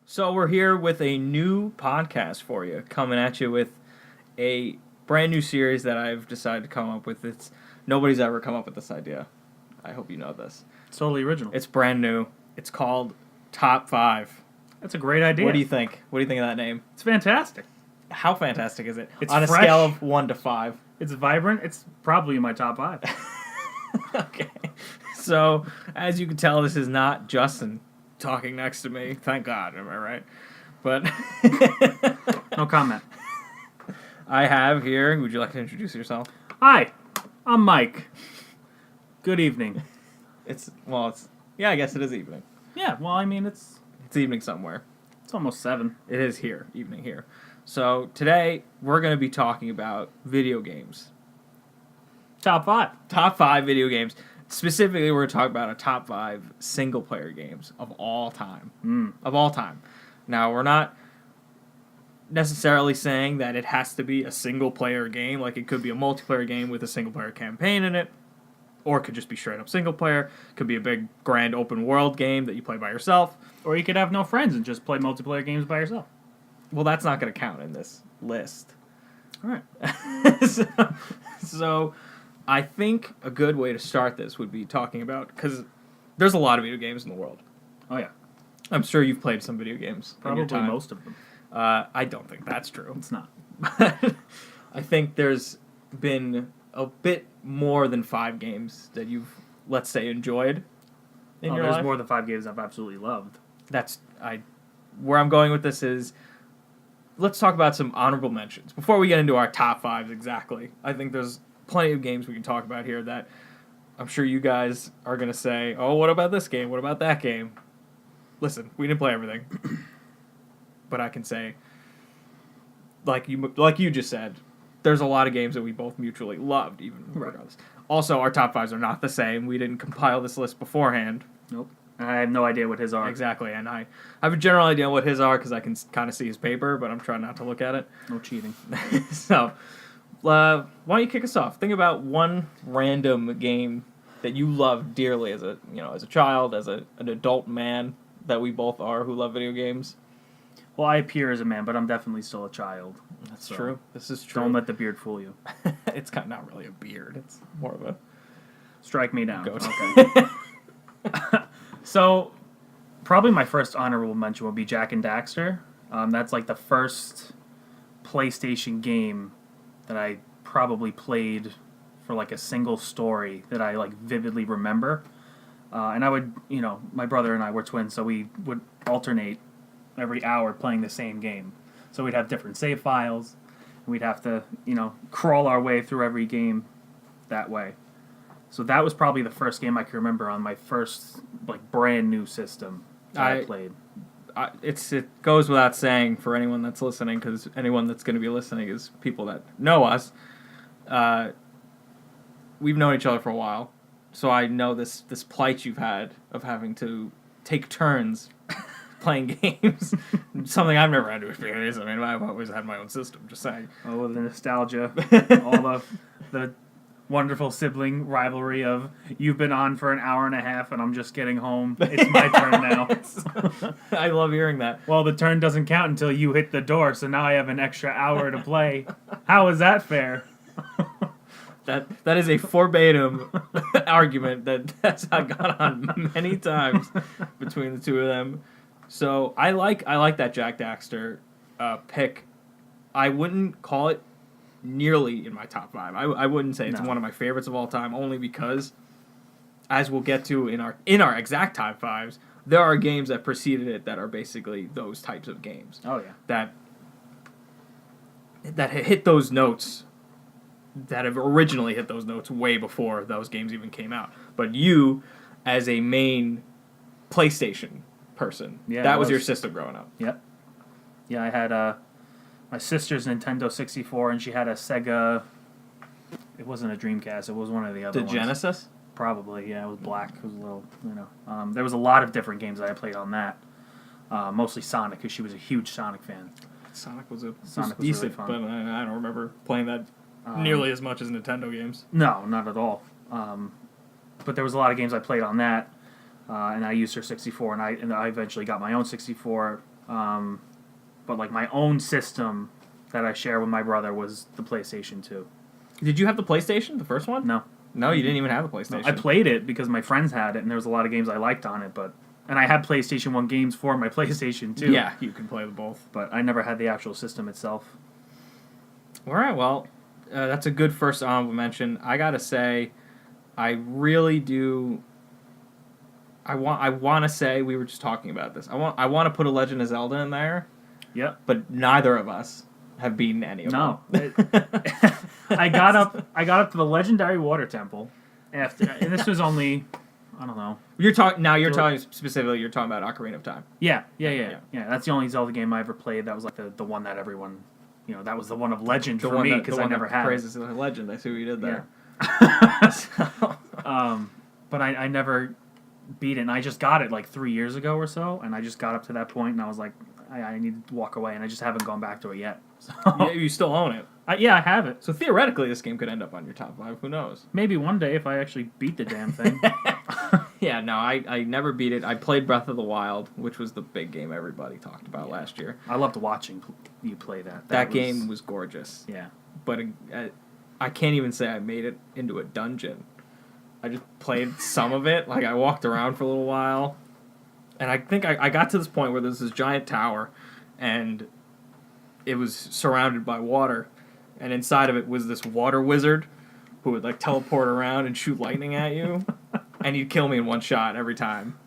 So we're here with a new podcast for you, coming at you with a brand new series that I've decided to come up with. Nobody's ever come up with this idea. I hope you know this. It's totally original. It's brand new. It's called Top 5. That's a great idea. What do you think? What do you think of that name? It's fantastic. How fantastic is it? It's on a fresh. scale of 1 to 5. It's vibrant. It's probably in my top 5. Okay. So, as you can tell, this is not Justin talking next to me. Thank God, am I right? But No comment. I have here, would you like to introduce yourself? Hi, I'm Mike. Good evening. Yeah, I guess it is evening. Yeah, well, I mean, it's Evening somewhere. almost 7. It is here, evening here. So today, we're going to be talking about video games. Top 5. Top 5 video games. Specifically, we're going to talk about a top 5 single-player games of all time. Of all time. Now, we're not necessarily saying that it has to be a single-player game. Like, it could be a multiplayer game with a single-player campaign in it. Or it could just be straight-up single-player. It could be a big, grand, open-world game that you play by yourself. Or you could have no friends and just play multiplayer games by yourself. Well, that's not going to count in this list. All right. So, I think a good way to start this would be talking about, because there's a lot of video games in the world. Oh, yeah. I'm sure you've played some video games. Probably in your time. most of them. I don't think that's true. It's not. I think there's been a bit more than 5 games that you've, let's say, enjoyed in your There's life. more than 5 games I've absolutely loved. Where I'm going with this is, let's talk about some honorable mentions before we get into our top 5s exactly. I think there's plenty of games we can talk about here that I'm sure you guys are going to say, oh, what about this game? What about that game? Listen, we didn't play everything. But I can say, like you just said, there's a lot of games that we both mutually loved, even regardless. Also, our top 5s are not the same. We didn't compile this list beforehand. Nope. I have no idea what his are. Exactly, and I have a general idea what his are because I can kind of see his paper, but I'm trying not to look at it. No cheating. So, why don't you kick us off? Think about one random game that you loved dearly as a child, as an adult man that we both are who love video games. Well, I appear as a man, but I'm definitely still a child. That's true. This is true. Don't let the beard fool you. It's kind of not really a beard. It's more of a Strike me down. goat. Okay. So, probably my first honorable mention would be Jak and Daxter. That's like the first PlayStation game that I probably played for like a single story that I like vividly remember. And I would, my brother and I were twins, so we would alternate every hour playing the same game. So we'd have different save files, and we'd have to, crawl our way through every game that way. So that was probably the first game I can remember on my first like brand new system that I played. It goes without saying for anyone that's listening, because anyone that's going to be listening is people that know us. We've known each other for a while, so I know this plight you've had of having to take turns playing games. Something I've never had to experience. I mean, I've always had my own system. Just saying. Oh, the nostalgia, all the wonderful sibling rivalry of you've been on for an hour and a half and I'm just getting home. It's my turn now. I love hearing that. Well, the turn doesn't count until you hit the door, so now I have an extra hour to play. How is that fair? That is a verbatim argument that's gone on many times between the two of them. So I like that Jak Daxter pick. I wouldn't call it nearly in my top 5. I wouldn't say it's one of my favorites of all time, only because, as we'll get to in our exact top 5s, there are games that preceded it that are basically those types of games. Oh yeah. That hit those notes, that have originally hit those notes way before those games even came out. But you, as a main PlayStation person, that was your system growing up. Yep. Yeah, I had my sister's Nintendo 64, and she had a Sega. It wasn't a Dreamcast. It was one of the other ones. The Genesis? Probably, yeah. It was black. It was a little, there was a lot of different games that I played on that. Mostly Sonic, because she was a huge Sonic fan. Sonic was decent, really fun. But I don't remember playing that nearly as much as Nintendo games. No, not at all. But there was a lot of games I played on that. And I used her 64, and I eventually got my own 64 But like my own system that I share with my brother was the PlayStation 2. Did you have the PlayStation, the first one? No. No, you didn't even have the PlayStation. I played it because my friends had it, and there was a lot of games I liked on it. And I had PlayStation 1 games for my PlayStation 2. Yeah, you can play with both. But I never had the actual system itself. All right, well, that's a good first honorable mention. I gotta say, I really do. I want to say we were just talking about this. I want to put a Legend of Zelda in there. Yep. But neither of us have beaten any of them. I got up to the legendary water temple after, and this was only, I don't know. You're talking specifically. You're talking about Ocarina of Time. Yeah. That's the only Zelda game I ever played. That was like the one that everyone, that was the one of legend for me because I never had. Praises the legend. I see what you did there. Yeah. But I never beat it, and I just got it like 3 years ago or so, and I just got up to that point, and I was like, I need to walk away, and I just haven't gone back to it yet. So. Yeah, you still own it. I have it. So theoretically, this game could end up on your top 5. Who knows? Maybe one day if I actually beat the damn thing. Yeah, no, I never beat it. I played Breath of the Wild, which was the big game everybody talked about last year. I loved watching you play that. That game was gorgeous. Yeah. But I can't even say I made it into a dungeon. I just played some of it. Like, I walked around for a little while. And I think I got to this point where there's this giant tower, and it was surrounded by water. And inside of it was this water wizard who would, like, teleport around and shoot lightning at you. And he'd kill me in one shot every time.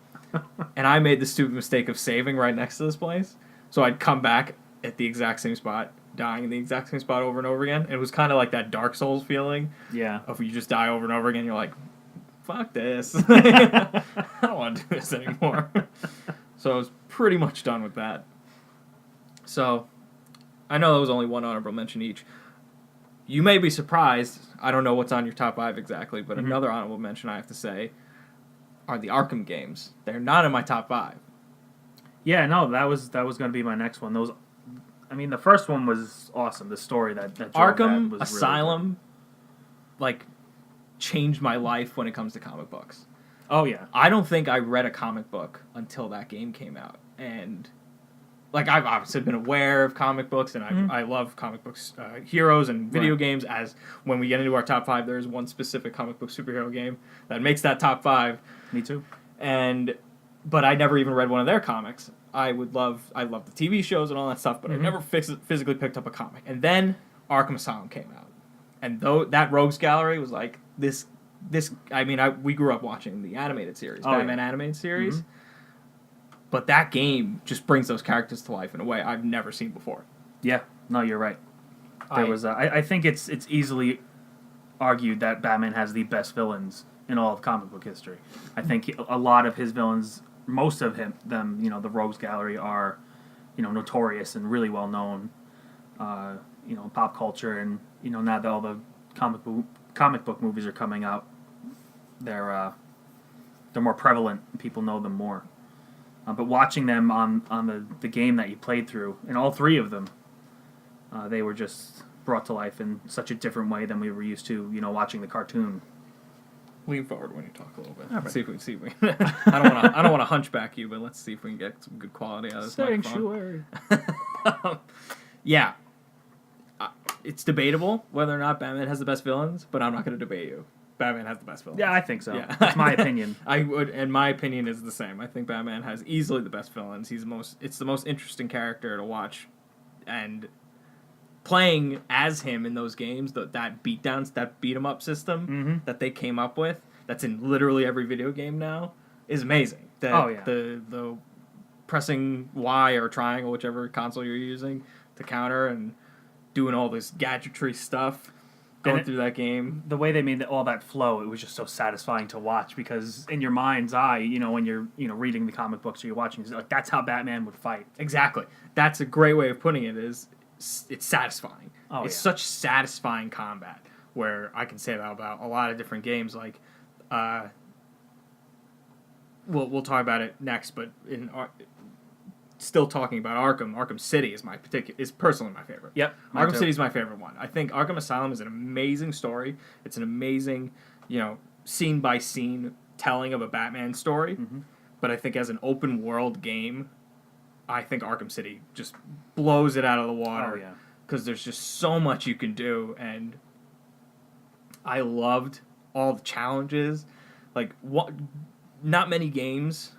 And I made the stupid mistake of saving right next to this place. So I'd come back at the exact same spot, dying in the exact same spot over and over again. And it was kind of like that Dark Souls feeling. Yeah. Of you just die over and over again, you're like, fuck this. I don't want to do this anymore. So I was pretty much done with that. So, I know there was only one honorable mention each. You may be surprised, I don't know what's on your top 5 exactly, but another honorable mention I have to say are the Arkham games. They're not in my top 5. Yeah, no, that was going to be my next one. The first one was awesome. The story that Arkham was Asylum, really changed my life when it comes to comic books. Oh, yeah. I don't think I read a comic book until that game came out. And, I've obviously been aware of comic books, and I love comic books, heroes and video games, as when we get into our top 5, there is one specific comic book superhero game that makes that top 5. Me too. But I never even read one of their comics. I love the TV shows and all that stuff, but I never physically picked up a comic. And then Arkham Asylum came out. And that Rogues Gallery was like, we grew up watching the animated series, Batman animated series. Mm-hmm. But that game just brings those characters to life in a way I've never seen before. Yeah, no, you're right. I think it's easily argued that Batman has the best villains in all of comic book history. I think a lot of his villains, most of them, the Rogues Gallery are, notorious and really well known, pop culture, and now that all the comic book movies are coming out, they're more prevalent and people know them more. But watching them on the game that you played through, and all 3 of them, they were just brought to life in such a different way than we were used to, watching the cartoon. Lean forward when you talk a little bit. Let's see if we can see. I don't want to hunchback you, but let's see if we can get some good quality out of this microphone. Yeah, it's debatable whether or not Batman has the best villains, but I'm not going to debate you. Batman has the best villains. Yeah, I think so. Yeah. That's my opinion. And my opinion is the same. I think Batman has easily the best villains. It's the most interesting character to watch, and playing as him in those games, that beat 'em up system that they came up with, that's in literally every video game now, is amazing. The pressing Y or triangle, whichever console you're using, to counter, and doing all this gadgetry stuff. Going through that game. The way they made all that flow, it was just so satisfying to watch, because in your mind's eye, when you're reading the comic books or you're watching, it's like, that's how Batman would fight. Exactly. That's a great way of putting it. It's satisfying. It's such satisfying combat, where I can say that about a lot of different games. Like, we'll talk about it next, but still talking about Arkham City is personally my favorite. Yep. Arkham City is my favorite one. I think Arkham Asylum is an amazing story. It's an amazing, scene by scene telling of a Batman story. Mm-hmm. But I think as an open world game, I think Arkham City just blows it out of the water. Oh, yeah. Because there's just so much you can do, and I loved all the challenges. Like, not many games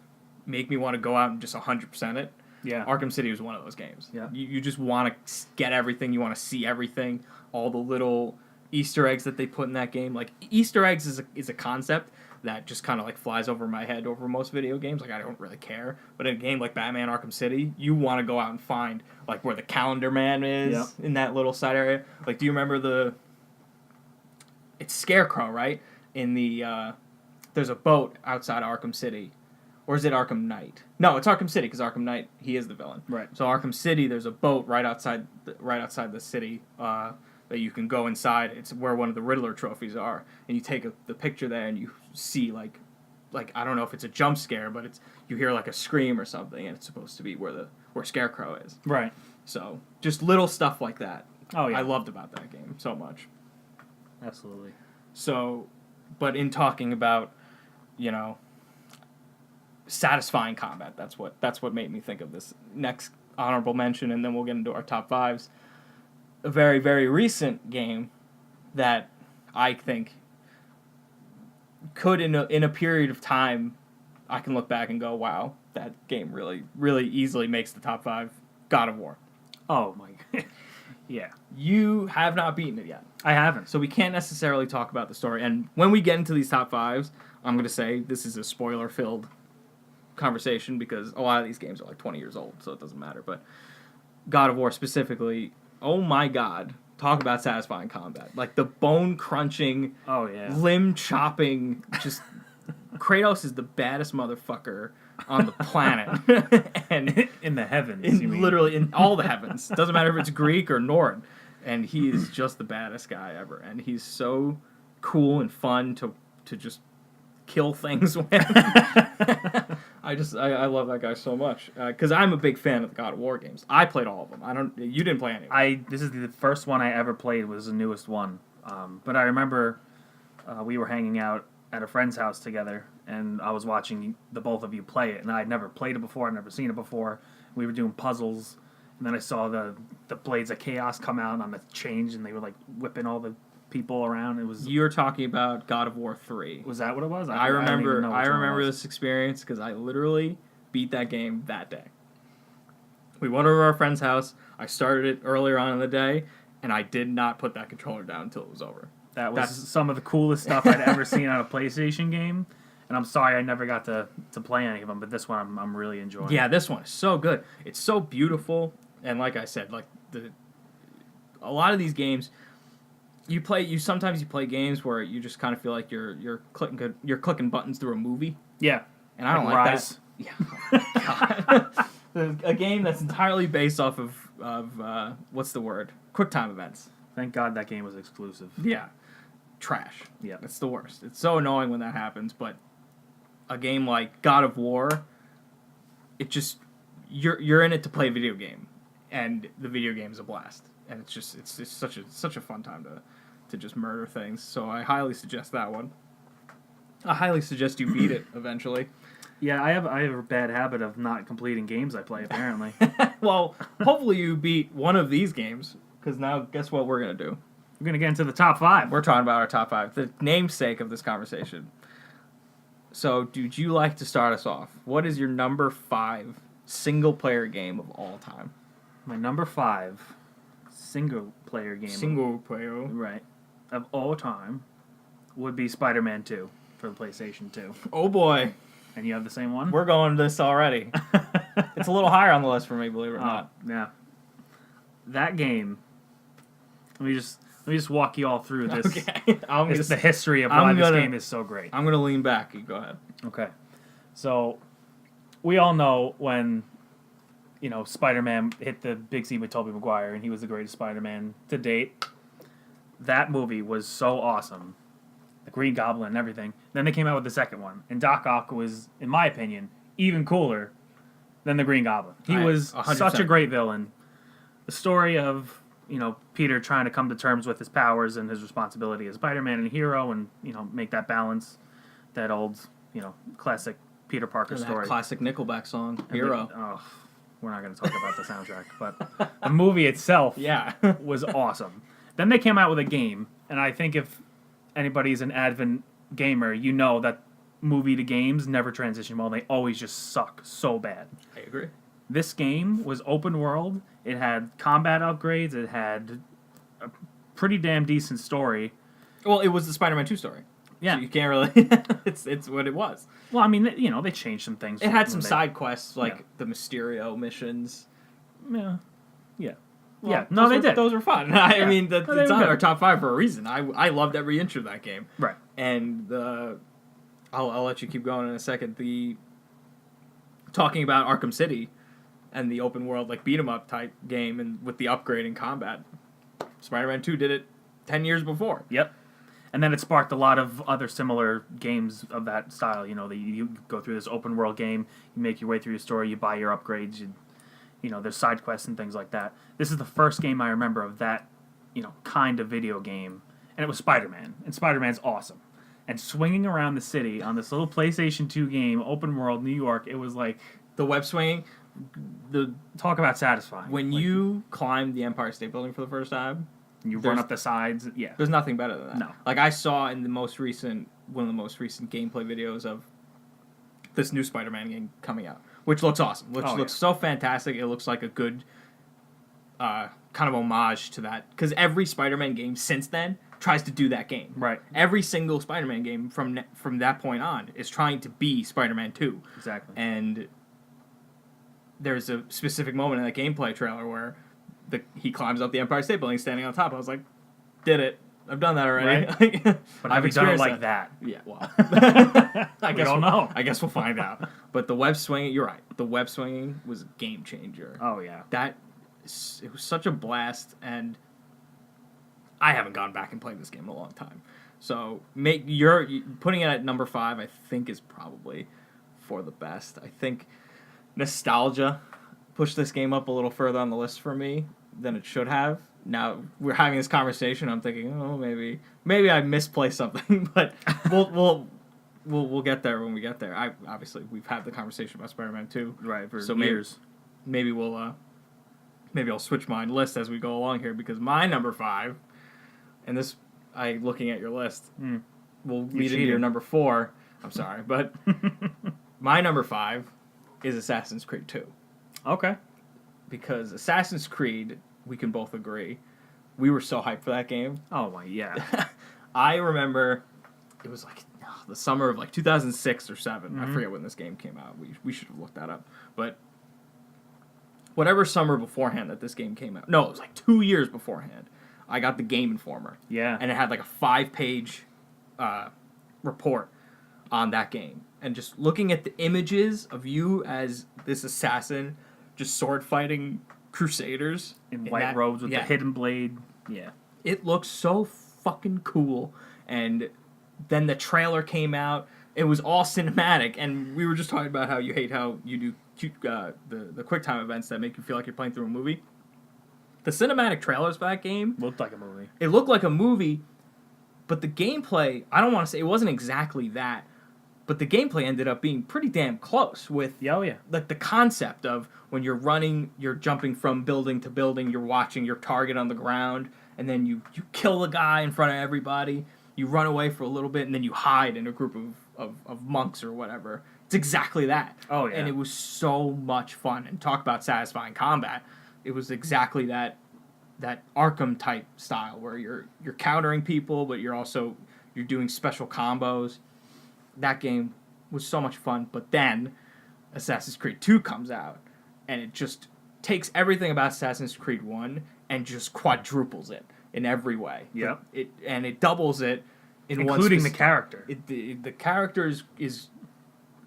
make me want to go out and just 100% it. Yeah. Arkham City was one of those games. Yeah. You just want to get everything. You want to see everything. All the little Easter eggs that they put in that game. Like, Easter eggs is a concept that just kind of like flies over my head over most video games. Like, I don't really care. But in a game like Batman Arkham City, you want to go out and find like where the Calendar Man is in that little side area. Like, do you remember it's Scarecrow, right? In the there's a boat outside Arkham City. Or is it Arkham Knight? No, it's Arkham City because Arkham Knight, he is the villain. Right. So Arkham City, there's a boat right outside the city that you can go inside. It's where one of the Riddler trophies are, and you take the picture there, and you see like I don't know if it's a jump scare, but you hear like a scream or something, and it's supposed to be where Scarecrow is. Right. So just little stuff like that. Oh yeah. I loved about that game so much. Absolutely. So, but in talking about, satisfying combat, that's what made me think of this next honorable mention, and then we'll get into our top fives. A very, very recent game that I think could, in a period of time, I can look back and go, wow, that game really, really easily makes the top five. God of War. Oh my god. Yeah. You have not beaten it yet. I haven't. So we can't necessarily talk about the story. And when we get into these top fives, I'm going to say this is a spoiler-filled conversation because a lot of these games are like 20 years old, so it doesn't matter. But God of War specifically, oh my god, talk about satisfying combat. Like the bone-crunching, oh yeah, limb-chopping, just Kratos is the baddest motherfucker on the planet. And in the heavens, literally in all the heavens. Doesn't matter if it's Greek or Nord. And he is just the baddest guy ever. And he's so cool and fun to just kill things with. I love that guy so much. Because I'm a big fan of the God of War games. I played all of them. You didn't play any of them. This is the first one I ever played, was the newest one. But I remember we were hanging out at a friend's house together, and I was watching the both of you play it, and I'd never played it before, I'd never seen it before. We were doing puzzles, and then I saw the Blades of Chaos come out on the change, and they were like whipping all the people around. It was. You're talking about God of War 3. Was that what it was? I remember this experience because I literally beat that game that day. We went over to our friend's house. I started it earlier on in the day, and I did not put that controller down until it was over. That's some of the coolest stuff I'd ever seen on a PlayStation game, and I'm sorry I never got to play any of them, but this one I'm really enjoying. Yeah, this one is so good. It's so beautiful, and like I said, like a lot of these games, sometimes you play games where you just kind of feel like you're clicking buttons through a movie. Yeah, and I don't like Rise. that. Yeah, oh God. A game that's entirely based off of what's the word? QuickTime events. Thank God that game was exclusive. Yeah. Trash. Yeah. It's the worst. It's so annoying when that happens, but a game like God of War, it just you're in it to play a video game, and the video game is a blast. And it's just such a fun time to just murder things. So I highly suggest that one. I highly suggest you beat it eventually. Yeah, I have a bad habit of not completing games I play, apparently. Well, hopefully you beat one of these games, because now guess what we're going to do? We're going to get into the top five. We're talking about our top five, the namesake of this conversation. So, dude, you like to start us off. What is your number 5 single-player game of all time? My number 5 single-player game. Single-player. Right. Of all time would be Spider-Man 2 for the PlayStation 2. Oh, boy. And you have the same one? We're going to this already. It's a little higher on the list for me, believe it or not. Yeah. That game, let me just walk you all through this. Okay. It's the history of why this game is so great. I'm going to lean back. You go ahead. Okay. So, we all know when, Spider-Man hit the big scene with Tobey Maguire and he was the greatest Spider-Man to date. That movie was so awesome. The Green Goblin and everything. Then they came out with the second one. And Doc Ock was, in my opinion, even cooler than the Green Goblin. He was 100%. Such a great villain. The story of, Peter trying to come to terms with his powers and his responsibility as Spider-Man and a hero and, make that balance. That old, classic Peter Parker story. That classic Nickelback song, Hero. we're not going to talk about the soundtrack, but the movie itself Yeah. was awesome. Then they came out with a game, and I think if anybody's an avid gamer, you know that movie to games never transition well. They always just suck so bad. I agree. This game was open world. It had combat upgrades. It had a pretty damn decent story. Well, it was the Spider-Man 2 story. Yeah. So you can't really... it's what it was. Well, I mean, they changed some things. It had some side quests, like the Mysterio missions. Yeah. Yeah. Well, yeah. No, they did. Those were fun. I mean, No, it's were on good. our top 5 for a reason. I loved every inch of that game. Right. And I'll let you keep going in a second. Talking about Arkham City and the open world, like, beat 'em up type game, and with the upgrade in combat. Spider-Man 2 did it 10 years before. Yep. And then it sparked a lot of other similar games of that style. You know, you go through this open world game, you make your way through your story, you buy your upgrades, there's side quests and things like that. This is the first game I remember of that, kind of video game, and it was Spider-Man, and Spider-Man's awesome. And swinging around the city on this little PlayStation 2 game, open world, New York, it was like... The web swinging, Talk about satisfying. when you climbed the Empire State Building for the first time... You run up the sides, yeah. There's nothing better than that. No. Like, I saw in one of the most recent gameplay videos of this new Spider-Man game coming out, which looks awesome. Looks so fantastic. It looks like a good kind of homage to that. Because every Spider-Man game since then tries to do that game. Right. Every single Spider-Man game from that point on is trying to be Spider-Man 2. Exactly. And there's a specific moment in that gameplay trailer where he climbs up the Empire State Building standing on top. I was like, did it. I've done that already. Right. But have you done it like that? Yeah, well. I don't know. I guess we'll find out. But the web swinging, you're right. The web swinging was a game changer. Oh, yeah. It was such a blast, and I haven't gone back and played this game in a long time. So putting it at number 5, I think, is probably for the best. I think nostalgia pushed this game up a little further on the list for me than it should have. Now we're having this conversation. I'm thinking, oh, maybe I misplaced something, but we'll get there when we get there. Obviously we've had the conversation about Spider-Man 2, right? For so years. Maybe I'll switch my list as we go along here, because my number 5, and this looking at your list, will lead into your number 4. I'm sorry, but my number 5 is Assassin's Creed 2. Okay. Because Assassin's Creed, we can both agree, we were so hyped for that game. Oh, my, yeah. I remember it was like the summer of like 2006 or 7. Mm-hmm. I forget when this game came out. We should have looked that up. But whatever summer beforehand that this game came out. No, it was like 2 years beforehand. I got the Game Informer. Yeah. And it had like a 5-page report on that game. And just looking at the images of you as this assassin just sword fighting crusaders in white robes with the hidden blade. Yeah. It looks so fucking cool. And then the trailer came out. It was all cinematic, and we were just talking about how you hate how you do the QuickTime events that make you feel like you're playing through a movie. The cinematic trailers for that game looked like a movie. It looked like a movie, but the gameplay, I don't want to say it wasn't exactly that, but the gameplay ended up being pretty damn close with like the concept of when you're running, you're jumping from building to building, you're watching your target on the ground, and then you kill the guy in front of everybody, you run away for a little bit, and then you hide in a group of monks or whatever. It's exactly that. Oh, yeah. And it was so much fun. And talk about satisfying combat. It was exactly that Arkham type style where you're countering people, but you're doing special combos. That game was so much fun. But then Assassin's Creed 2 comes out, and it just takes everything about Assassin's Creed 1 and just quadruples it in every way. Yep. It doubles it in including the character. The character is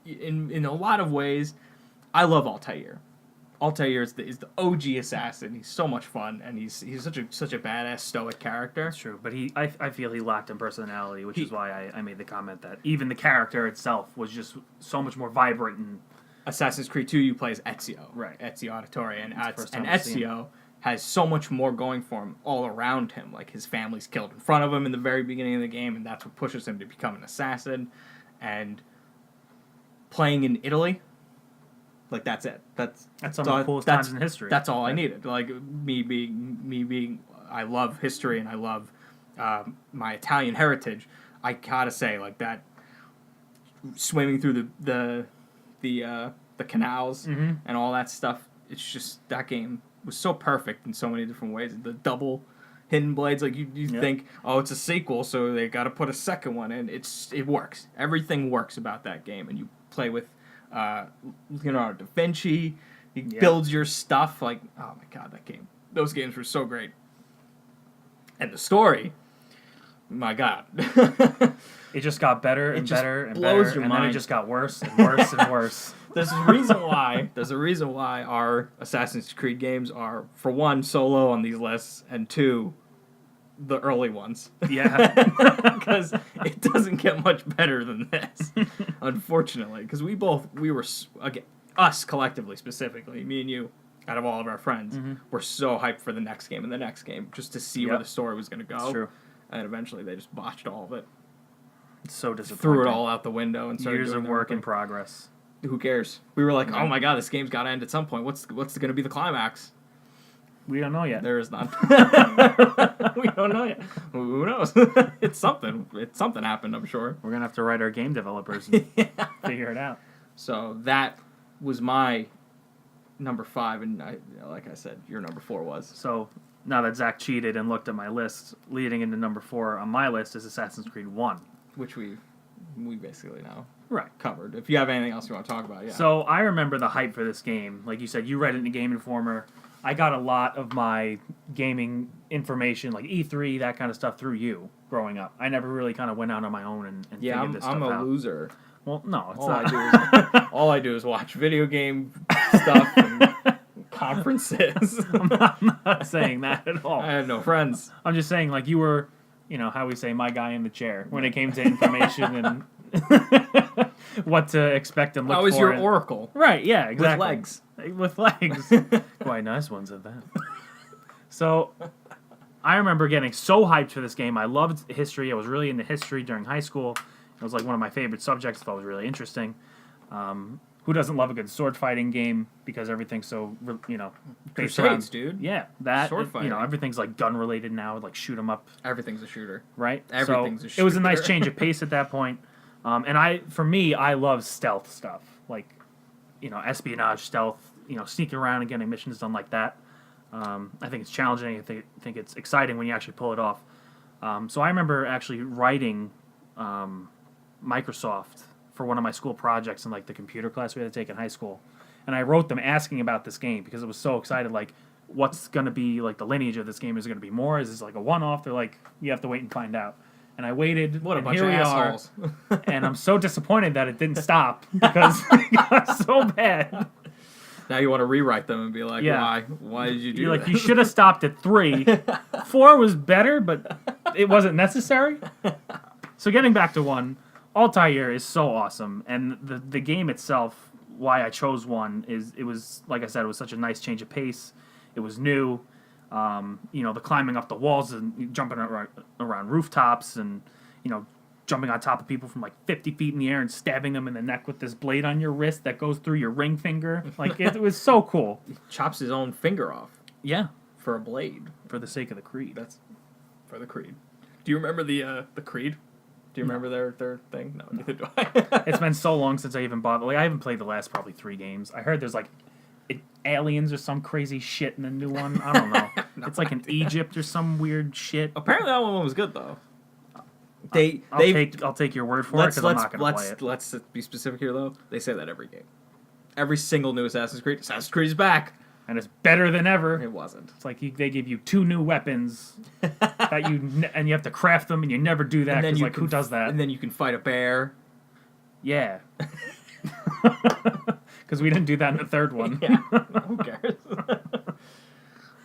in a lot of ways. I love Altair. Altair is the OG assassin. He's so much fun, and he's such a badass stoic character. That's true, but I feel he lacked in personality, which is why I made the comment that even the character itself was just so much more vibrant. And Assassin's Creed 2, you play as Ezio, right? Ezio Auditore, and Ezio has so much more going for him all around him. Like, his family's killed in front of him in the very beginning of the game, and that's what pushes him to become an assassin. And playing in Italy, Like that's it. That's some of the coolest times in history. That's all I needed. Like me being, I love history and I love my Italian heritage. I gotta say, like that, swimming through the canals and all that stuff. It's just that game was so perfect in so many different ways. The double hidden blades, like you think, oh, it's a sequel, so they got to put a second one in. It works. Everything works about that game, and you play with Leonardo da Vinci. He builds your stuff. Like, oh my god, those games were so great. And the story, my god. It just got better and better and blows better, your and mind. then it just got worse and worse and worse. There's a reason why our Assassin's Creed games are, for one, solo on these lists, and two, the early ones. Yeah. Because it doesn't get much better than this, unfortunately. Because we were, again, us collectively, specifically, me and you, out of all of our friends, were so hyped for the next game and the next game, just to see where the story was going to go. It's true. And eventually they just botched all of it. It's so disappointing. Threw it all out the window and started years doing of their work own in thing. progress. Who cares? We were like, oh my god, this game's got to end at some point. What's going to be the climax? We don't know yet. There is none. We don't know yet. Who knows? It's something. Something happened, I'm sure. We're gonna have to write our game developers and figure it out. So that was my number 5, and like I said, your number 4 was. So now that Zach cheated and looked at my list, leading into number 4 on my list is Assassin's Creed 1. Which we basically now covered. If you have anything else you want to talk about, yeah. So I remember the hype for this game. Like you said, you read it in the Game Informer. I got a lot of my gaming information, like E3, that kind of stuff, through you growing up. I never really kind of went out on my own and figured this stuff out. I'm a loser. Well, no, it's all not. All I do is watch video game stuff and conferences. I'm not saying that at all. I have no friends. I'm just saying, like, you were, how we say, my guy in the chair when it came to information and what to expect and look for. I was your oracle. Right, yeah, exactly. With legs. With legs. Quite nice ones at that. So, I remember getting so hyped for this game. I loved history. I was really into history during high school. It was like one of my favorite subjects. I thought it was really interesting. Who doesn't love a good sword fighting game? Because everything's so, based around, Crusades, dude. Yeah, that. Sword fighting. Everything's like gun related now, like shoot 'em up. Everything's a shooter. Right? Everything's a shooter. It was a nice change of pace at that point. And I love stealth stuff. Like, espionage, stealth, sneaking around and getting missions done like that. I think it's challenging. I think it's exciting when you actually pull it off. So I remember actually writing Microsoft for one of my school projects in like the computer class we had to take in high school. And I wrote them asking about this game because I was so excited. Like, what's going to be like the lineage of this game? Is it going to be more? Is this like a one-off? They're like, you have to wait and find out. And I waited. What a and bunch here of we assholes. are. And I'm so disappointed that it didn't stop because it got so bad. Now you want to rewrite them and be like, Yeah. why? Why did you do You're that? like, you should have stopped at 3. 4 was better, but it wasn't necessary. So getting back to 1, Altair is so awesome. And the game itself, why I chose 1, is it was, like I said, it was such a nice change of pace. It was new. The climbing up the walls and jumping around rooftops and, jumping on top of people from like 50 feet in the air and stabbing them in the neck with this blade on your wrist that goes through your ring finger. Like, it was so cool. He chops his own finger off Yeah. for a blade. For the sake of the creed. That's for the Creed. Do you remember the Creed? Do you remember their thing? No, neither do I. It's been so long since I even bothered. Like, I haven't played the last probably 3 games. I heard there's like aliens or some crazy shit in the new one. I don't know. It's like in Egypt or some weird shit. Apparently that one was good though. I'll take your word for it because I'm not going to play it. Let's be specific here though. They say that every game. Every single new Assassin's Creed is back. And it's better than ever. It wasn't. It's like they give you 2 new weapons that and you have to craft them, and you never do that because like who does that? And then you can fight a bear. Yeah. Because we didn't do that in the 3rd one. Yeah. Who cares?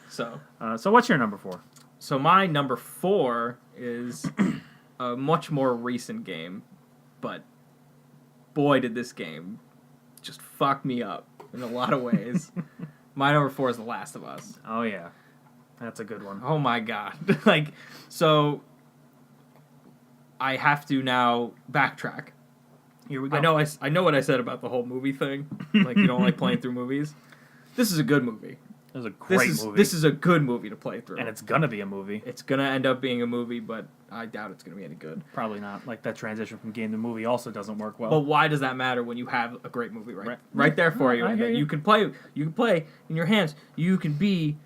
So what's your number 4? So my number 4 is a much more recent game, but boy did this game just fuck me up in a lot of ways. My number 4 is The Last of Us. Oh yeah, that's a good one. Oh my god. So I have to now backtrack Here we go. I know what I said about the whole movie thing. Like, you don't like playing through movies. This is a good movie. It was a great movie. This is a good movie to play through. And it's gonna be a movie. It's gonna end up being a movie, but I doubt it's gonna be any good. Probably not. Like, that transition from game to movie also doesn't work well. But why does that matter when you have a great movie right there for you? I hear you. You can play in your hands. You can be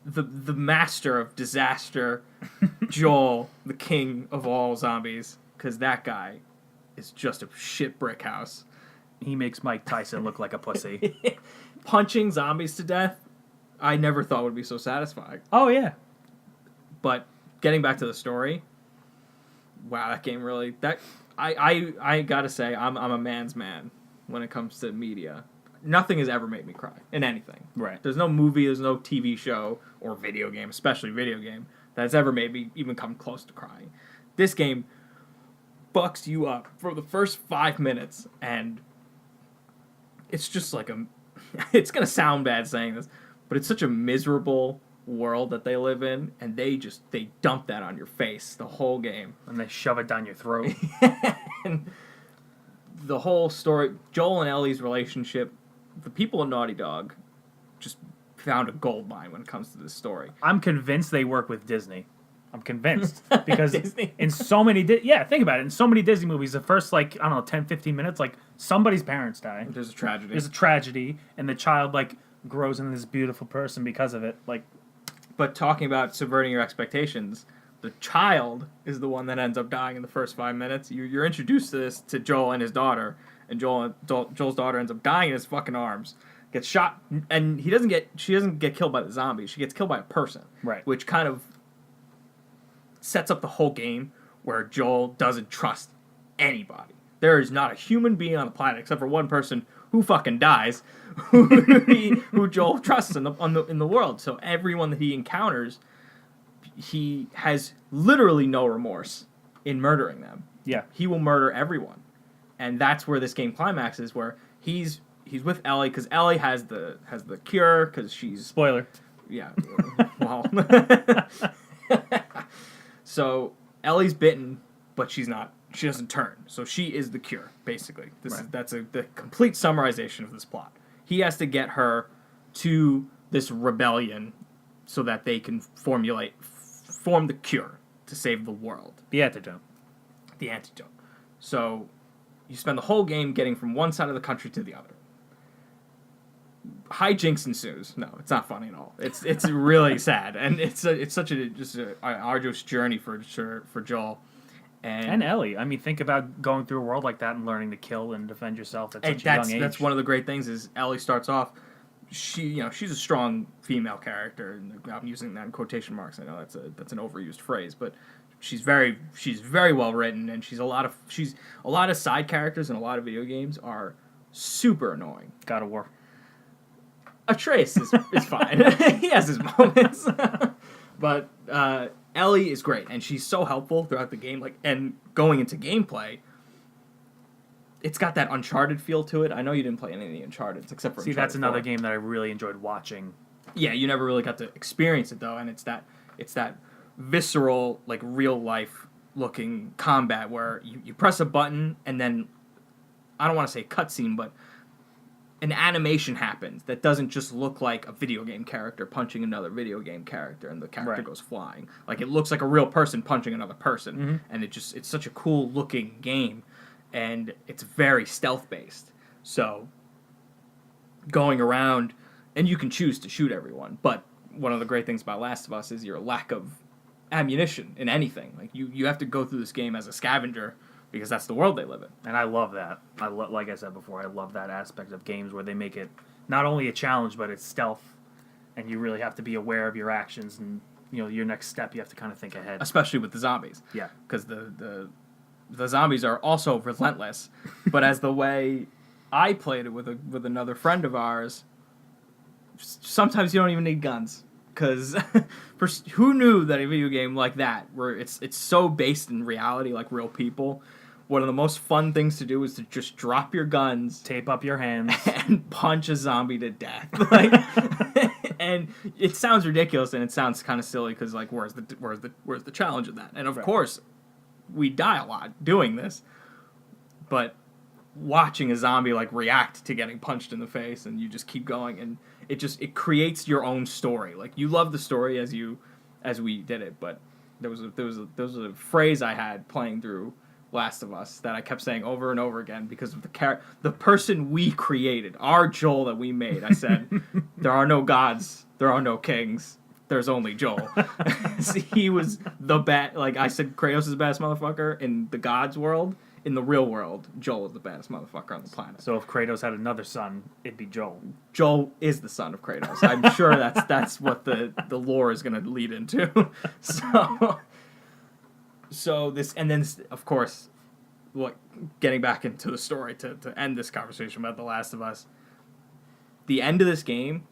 the master of disaster, Joel, the king of all zombies, because that guy is just a shit brick house. He makes Mike Tyson look like a pussy. Punching zombies to death, I never thought would be so satisfying. Oh, yeah. But getting back to the story, wow, that game really... I gotta say, I'm a man's man when it comes to media. Nothing has ever made me cry in anything. Right. There's no movie, there's no TV show, or video game, especially video game, that's ever made me even come close to crying. This game bucks you up for the first 5 minutes, and it's just like it's gonna sound bad saying this, but it's such a miserable world that they live in, and they dump that on your face the whole game. And they shove it down your throat. And the whole story, Joel and Ellie's relationship, the people in Naughty Dog just found a gold mine when it comes to this story. I'm convinced they work with Disney. I'm convinced. Because Disney? in so many... think about it. In so many Disney movies, the first, 10, 15 minutes, somebody's parents die. There's a tragedy. There's a tragedy, and the child, grows into this beautiful person because of it. But talking about subverting your expectations, the child is the one that ends up dying in the first 5 minutes. You're introduced to this to Joel and his daughter, and Joel's daughter ends up dying in his fucking arms, gets shot, and she doesn't get killed by the zombie. She gets killed by a person, Right. Which kind of sets up the whole game where Joel doesn't trust anybody. There is not a human being on the planet except for one person who fucking dies, who Joel trusts in the world. So everyone that he encounters, he has literally no remorse in murdering them. Yeah. He will murder everyone, and that's where this game climaxes, where he's with Ellie because Ellie has the cure because she's Spoiler. yeah. Well, so Ellie's bitten, but she's not. She doesn't turn, so she is the cure. Basically, that's the complete summarization of this plot. He has to get her to this rebellion so that they can form the cure to save the world. The antidote. The antidote. So you spend the whole game getting from one side of the country to the other. Hijinks ensues. No, it's not funny at all. It's really sad, and it's such an arduous journey for Joel. And Ellie. I mean, think about going through a world like that and learning to kill and defend yourself at such a young age. That's one of the great things is Ellie starts off, she's a strong female character, and I'm using that in quotation marks. I know that's an overused phrase, but she's very well written, and she's a lot of side characters in a lot of video games are super annoying. God of War. Atreus is fine. He has his moments. But Ellie is great, and she's so helpful throughout the game. And going into gameplay, it's got that Uncharted feel to it. I know you didn't play any of the Uncharted except for See, Uncharted that's another 4. game that I really enjoyed watching. Yeah, you never really got to experience it though, and it's that visceral, real life looking combat where you press a button and then I don't want to say cutscene, but an animation happens that doesn't just look like a video game character punching another video game character and the character goes flying. It looks like a real person punching another person, and it's such a cool looking game, and it's very stealth based. So going around, and you can choose to shoot everyone, but one of the great things about Last of Us is your lack of ammunition in anything. You have to go through this game as a scavenger because that's the world they live in. And I love that. Like I said before, I love that aspect of games where they make it not only a challenge, but it's stealth, and you really have to be aware of your actions, and your next step you have to kind of think ahead. Especially with the zombies. Yeah. Because the zombies are also relentless, but as the way I played it with another friend of ours, sometimes you don't even need guns. Because who knew that a video game like that, where it's so based in reality, like real people, one of the most fun things to do is to just drop your guns, tape up your hands, and punch a zombie to death. And it sounds ridiculous and it sounds kind of silly because where's the challenge of that? And of course, we die a lot doing this, but watching a zombie like react to getting punched in the face, and you just keep going, and it creates your own story. Like, you love the story as we did it, but there was a phrase I had playing through Last of Us that I kept saying over and over again because of the person we created, our Joel that we made. I said, there are no gods, there are no kings, there's only Joel. He was the best. Like I said, Kratos is the baddest motherfucker in the gods world. In the real world, Joel is the baddest motherfucker on the planet. So if Kratos had another son, it'd be Joel. Joel is the son of Kratos. I'm sure that's what the lore is going to lead into. So this, and then of course, getting back into the story to end this conversation about The Last of Us. The end of this game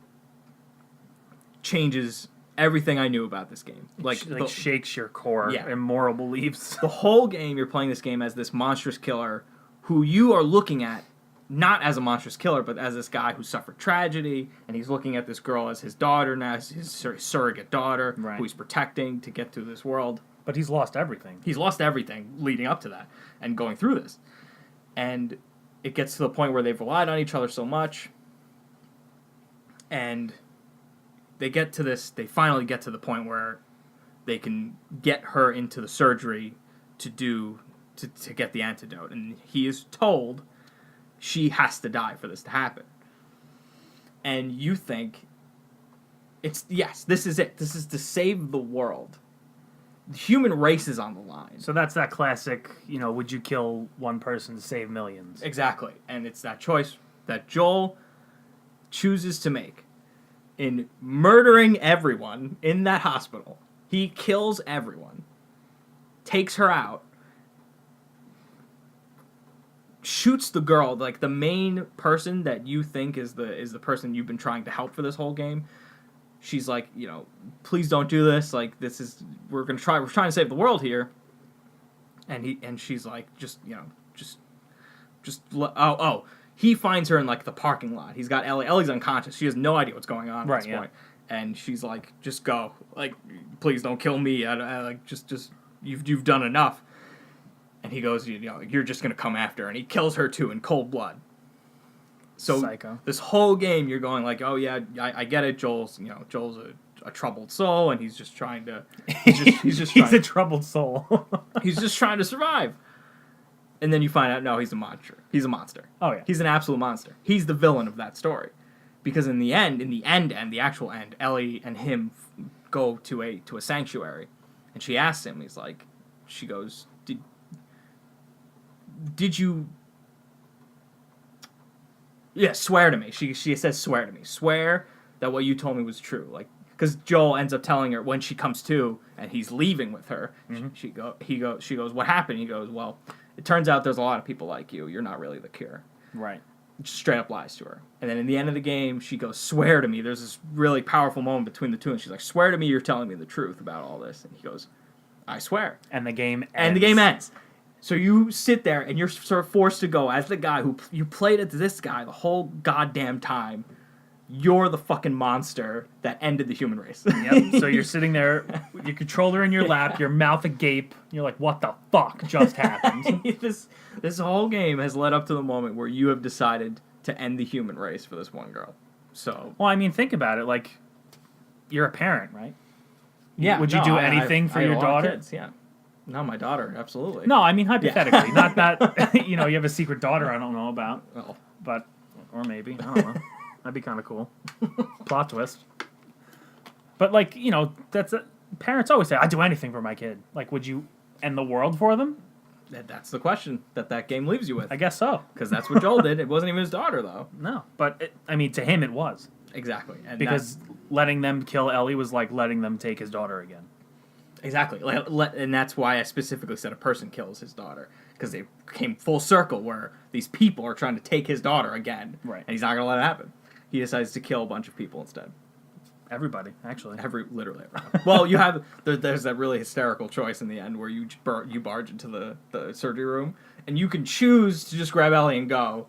changes everything I knew about this game. Like shakes your core and moral beliefs. The whole game, you're playing this game as this monstrous killer who you are looking at not as a monstrous killer, but as this guy who suffered tragedy, and he's looking at this girl as his daughter now, as his surrogate daughter, who he's protecting to get to this world. But he's lost everything. He's lost everything leading up to that and going through this. And it gets to the point where they've relied on each other so much, and they finally get to the point where they can get her into the surgery to get the antidote. And he is told she has to die for this to happen. And you think, this is it. This is to save the world. The human race is on the line. So that's that classic, would you kill one person to save millions? Exactly. And it's that choice that Joel chooses to make. In murdering everyone in that hospital. He kills everyone. Takes her out. Shoots the girl, like the main person that you think is the person you've been trying to help for this whole game. She's like, please don't do this. Like, we're trying to save the world here. And she's like, he finds her in like the parking lot. He's got Ellie. Ellie's unconscious. She has no idea what's going on at this point. And she's like, just go. Like, please don't kill me. You've done enough. And he goes, you're just gonna come after her. And he kills her too in cold blood. So Psycho. This whole game, you're going like, oh yeah, I get it. Joel's a troubled soul, and he's just trying to. He's a troubled soul. He's just trying to survive. And then you find out, no, he's a monster. He's a monster. Oh yeah, he's an absolute monster. He's the villain of that story, because in the the actual end, Ellie and him go to a sanctuary, and she asks him. She goes, did you? Yeah, swear to me. She says, swear to me. Swear that what you told me was true. Like, because Joel ends up telling her when she comes to, and he's leaving with her. Mm-hmm. She goes, what happened? He goes, well, it turns out there's a lot of people like you. You're not really the cure. Right. Just straight up lies to her. And then in the end of the game, she goes, swear to me. There's this really powerful moment between the two, and she's like, swear to me you're telling me the truth about all this. And he goes, I swear. And the game ends. So you sit there, and you're sort of forced to go as the guy who you played as this guy the whole goddamn time. You're the fucking monster that ended the human race. Yep. So you're sitting there, your controller in your lap, your mouth agape. You're like, what the fuck just happened? This whole game has led up to the moment where you have decided to end the human race for this one girl. So. Well, I mean, think about it. Like, you're a parent, right? Yeah. Would you do anything for your daughter? Kids, yeah. No, my daughter, absolutely. No, I mean hypothetically, not that you have a secret daughter I don't know about. Well, but or maybe I don't know. That'd be kind of cool. Plot twist. But parents always say, "I'd do anything for my kid." Like, would you end the world for them? That's the question that game leaves you with. I guess so. Because that's what Joel did. It wasn't even his daughter, though. No, but to him it was. Exactly. And because letting them kill Ellie was like letting them take his daughter again. Exactly. And that's why I specifically said a person kills his daughter. Because they came full circle where these people are trying to take his daughter again. Right. And he's not going to let it happen. He decides to kill a bunch of people instead. Everybody, actually. Literally everyone. Well, there's that really hysterical choice in the end where you barge into the surgery room. And you can choose to just grab Ellie and go.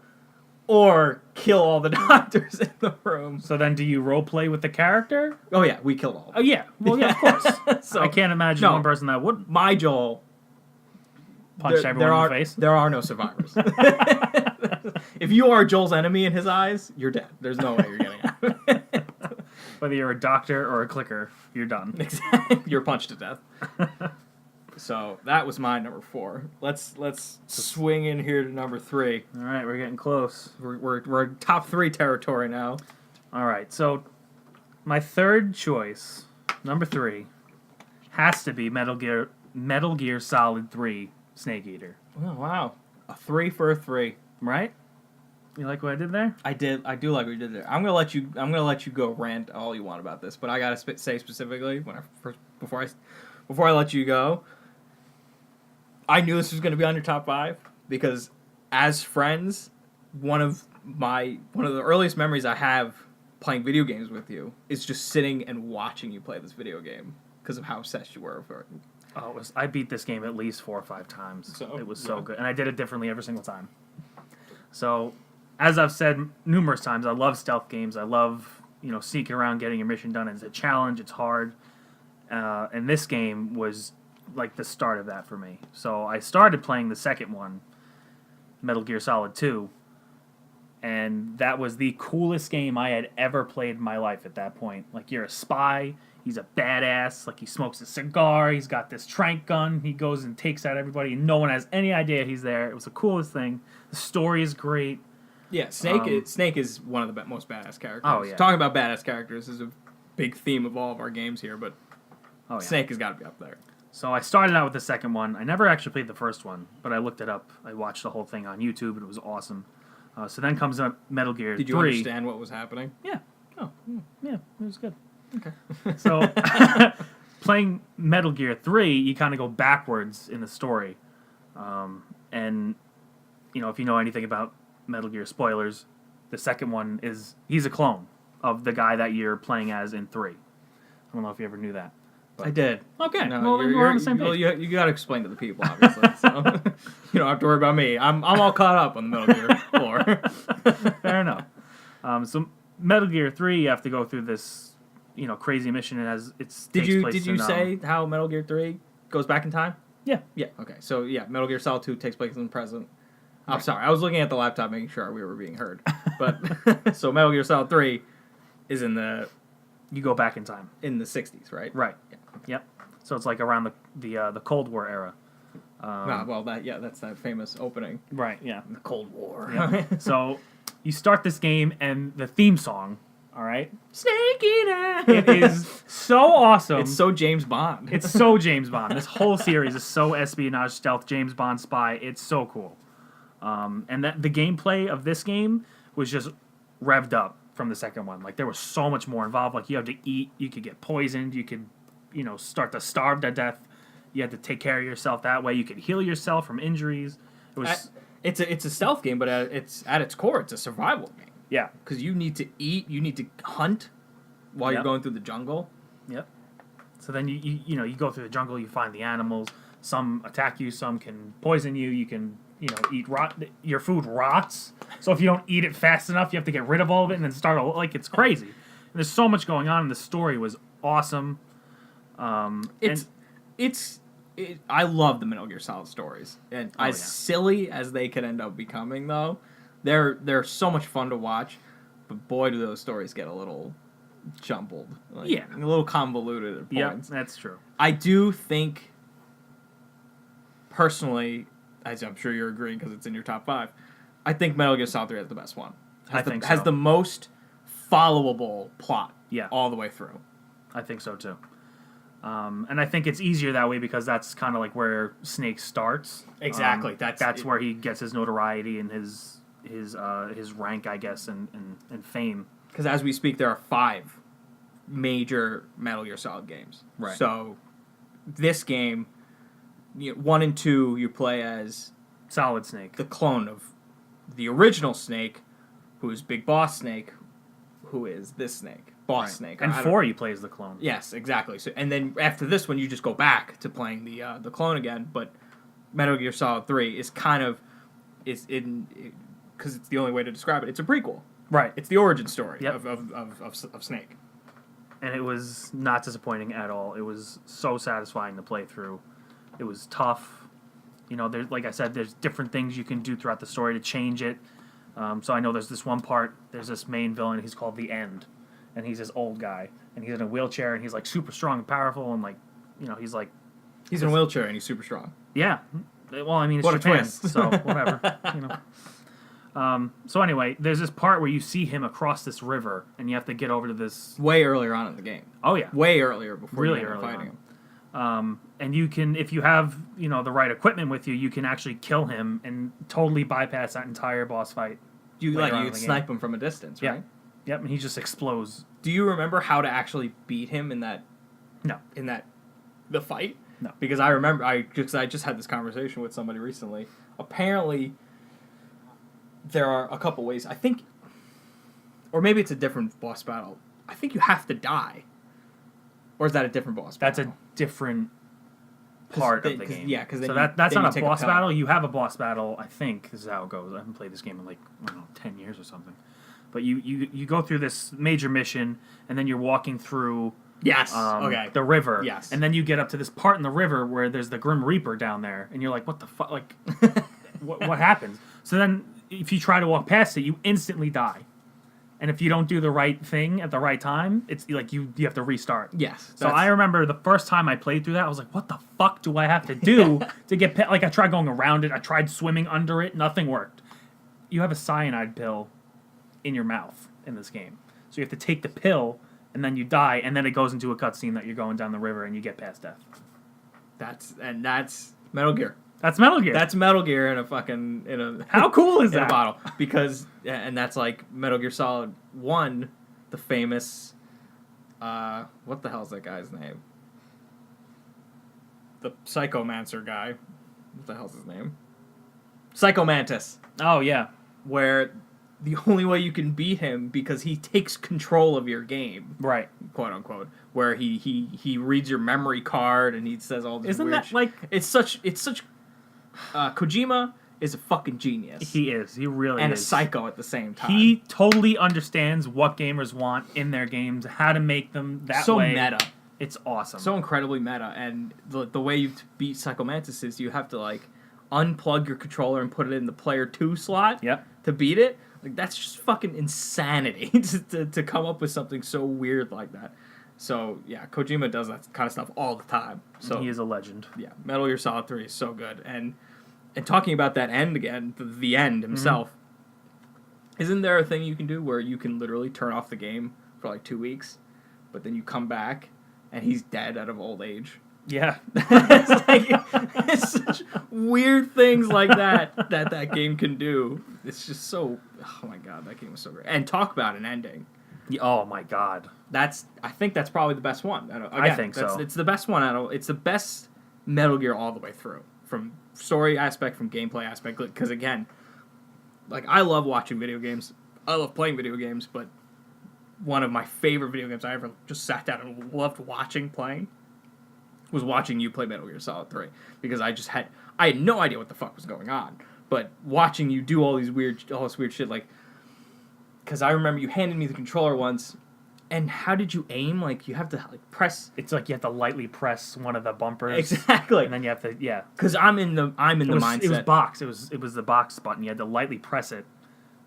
Or kill all the doctors in the room. So then do you role play with the character? Oh yeah, we killed all of them. Oh yeah. Well, yeah, of course. So, I can't imagine one person that wouldn't. My Joel punched everyone in the face. There are no survivors. If you are Joel's enemy in his eyes, you're dead. There's no way you're getting out. Whether you're a doctor or a clicker, you're done. Exactly. You're punched to death. So that was my number 4. Let's swing in here to number 3. All right, we're getting close. We're in top 3 territory now. All right, so my third choice, number 3, has to be Metal Gear Solid 3 Snake Eater. Oh wow, a 3 for a 3. Right? You like what I did there? I do like what you did there. I'm gonna let you go rant all you want about this, but I gotta say specifically before I let you go. I knew this was gonna be on your top 5 because as friends, one of the earliest memories I have playing video games with you is just sitting and watching you play this video game because of how obsessed you were for it. Oh, I beat this game at least 4 or 5 times. So, it was so good, and I did it differently every single time. So, as I've said numerous times, I love stealth games. I love sneaking around, getting your mission done. It's a challenge. It's hard, and this game was like the start of that for me. So I started playing the second one, Metal Gear Solid 2, and that was the coolest game I had ever played in my life at that point. Like, you're a spy. He's a badass. Like, he smokes a cigar. He's got this tranq gun. He goes and takes out everybody, and no one has any idea he's there. It was the coolest thing. The story is great. Yeah, Snake is one of the most badass characters. Oh, yeah. Talking about badass characters is a big theme of all of our games here, but Oh, yeah. Snake has got to be up there. So I started out with the second one. I never actually played the first one, but I looked it up. I watched the whole thing on YouTube, and it was awesome. So then comes up Metal Gear 3. Did you understand what was happening? Yeah. Oh. Yeah, it was good. Okay. So, playing Metal Gear 3, you kind of go backwards in the story. And, if you know anything about Metal Gear, spoilers, the second one he's a clone of the guy that you're playing as in 3. I don't know if you ever knew that. I did. Okay, No, well, then we're on the same page. Well, you got to explain to the people, obviously. So you don't have to worry about me. I'm all caught up on the Metal Gear lore. Fair enough. So Metal Gear 3, you have to go through this, crazy mission. Did you say how Metal Gear 3 goes back in time? Yeah. Yeah. Okay. So yeah, Metal Gear Solid 2 takes place in the present. I'm Right. sorry. I was looking at the laptop, making sure we were being heard. But so Metal Gear Solid 3 is in the You go back in time. 60s, right? Right. Yeah. Yep. So it's like around the Cold War era. That's that famous opening. Right. Yeah. The Cold War. Yep. So you start this game, and the theme song. All right. Snake Eater. It is so awesome. It's so James Bond. It's so James Bond. This whole series is so espionage, stealth, James Bond spy. It's so cool. And that the gameplay of this game was just revved up from the second one. Like, there was so much more involved. Like, you had to eat, you could get poisoned, you could, start to starve to death. You had to take care of yourself that way. You could heal yourself from injuries. It was it's a stealth game, but at its core, it's a survival game. Yeah. Because you need to eat, you need to hunt while you're going through the jungle. Yep. So then you go through the jungle, you find the animals. Some attack you, some can poison you. You can eat your food rots. So if you don't eat it fast enough, you have to get rid of all of it and then start all, like, it's crazy. And there's so much going on, and the story was awesome. I love the Metal Gear Solid stories, and silly as they could end up becoming, though, they're so much fun to watch. But boy, do those stories get a little jumbled, a little convoluted at points. Yeah, that's true. I do think, personally, as I'm sure you're agreeing because it's in your top 5, I think Metal Gear Solid 3 has the best one. Has the most followable plot. Yeah. All the way through. I think so too. And I think it's easier that way because that's kind of like where Snake starts. Exactly. That's where he gets his notoriety and his rank, I guess, and fame. Because as we speak, there are 5 major Metal Gear Solid games. Right. So this game, 1 and 2, you play as Solid Snake, the clone of the original Snake, who is Big Boss Snake, who is this Snake, Boss Snake. And 4, you play as the clone. Yes, exactly. So, and then after this one, you just go back to playing the clone again. But Metal Gear Solid 3 is kind of because it's the only way to describe it. It's a prequel. Right. It's the origin story Yep. of Snake. And it was not disappointing at all. It was so satisfying to play through. It was tough. There's, like I said, there's different things you can do throughout the story to change it. So I know there's this one part. There's this main villain. He's called the End, and he's this old guy, and he's in a wheelchair, and he's like super strong and powerful, and like, you know, he's like, He's in a wheelchair and he's super strong. yeah. Well, I mean, it's What a Japan, twist. so whatever, you know. So anyway, there's this part where you see him across this river, and you have to get over to this. Way earlier on in the game. Oh yeah, Way earlier before Really you end up early fighting on. him. And you can, if you have, you know, the right equipment with you, you can actually kill him and totally bypass that entire boss fight. You later on you in the snipe game. him from a distance, Yeah. right? Yep, and he just explodes. Do you remember how to actually beat him in that? No. In the fight? No. Because I remember I just had this conversation with somebody recently. Apparently, there are a couple ways. I think, or maybe it's a different boss battle. I think you have to die. Or is that a different boss battle? That's a different part of the 'cause- game. yeah, 'cause then so you- that's then not you a take a boss pill. battle. You have a boss battle. I think this is how it goes. I haven't played this game in like, I don't know, 10 years or something. But you go through this major mission, and then you're walking through Yes. Okay. the river. Yes. And then you get up to this part in the river where there's the Grim Reaper down there, and you're like, what the fuck? Like, what happens? So then, if you try to walk past it, you instantly die. And if you don't do the right thing at the right time, it's like you have to restart. Yes. So I remember the first time I played through that, I was like, what the fuck do I have to do to get past? Like, I tried going around it. I tried swimming under it. Nothing worked. You have a cyanide pill in your mouth in this game. So you have to take the pill, and then you die, and then it goes into a cutscene that you're going down the river, and you get past death. That's Metal Gear. That's Metal Gear. That's Metal Gear in a How cool is in a that? bottle, because and that's like Metal Gear Solid 1, the famous what the hell's that guy's name? The Psychomancer guy. What the hell's his name? Psychomantis. Oh, yeah. Where the only way you can beat him, because he takes control of your game, Right. quote unquote, where he reads your memory card and he says all this Isn't weird that shit. like... It's such Kojima is a fucking genius. He is. He really and is. a psycho at the same time. He totally understands what gamers want in their games, how to make them that so way. meta. It's awesome. So incredibly meta, and the way you beat Psychomantis is you have to like unplug your controller and put it in the player 2 slot Yep. to beat it. Like, that's just fucking insanity to come up with something so weird like that. So yeah, Kojima does that kind of stuff all the time. So He is a legend. yeah, Metal Gear Solid 3 is so good. And talking about that end again, the end himself, isn't there a thing you can do where you can literally turn off the game for like 2 weeks, but then you come back and he's dead out of old age? Yeah. it's such weird things like that game can do. It's just so, oh my god, that game was so great. And talk about an ending. Oh my god. I think that's probably the best one. I think so. It's the best one it's the best Metal Gear all the way through, from story aspect, from gameplay aspect. Because again, like, I love watching video games. I love playing video games, but one of my favorite video games I ever just sat down and loved playing was watching you play Metal Gear Solid 3, because I had no idea what the fuck was going on, but watching you do all this weird shit, like, because I remember you handed me the controller once, and how did you aim? Like, you have to like press. It's like you have to lightly press one of the bumpers. Exactly. And then you have to, yeah. Because I'm in the mindset. It was box. It was the box button. You had to lightly press it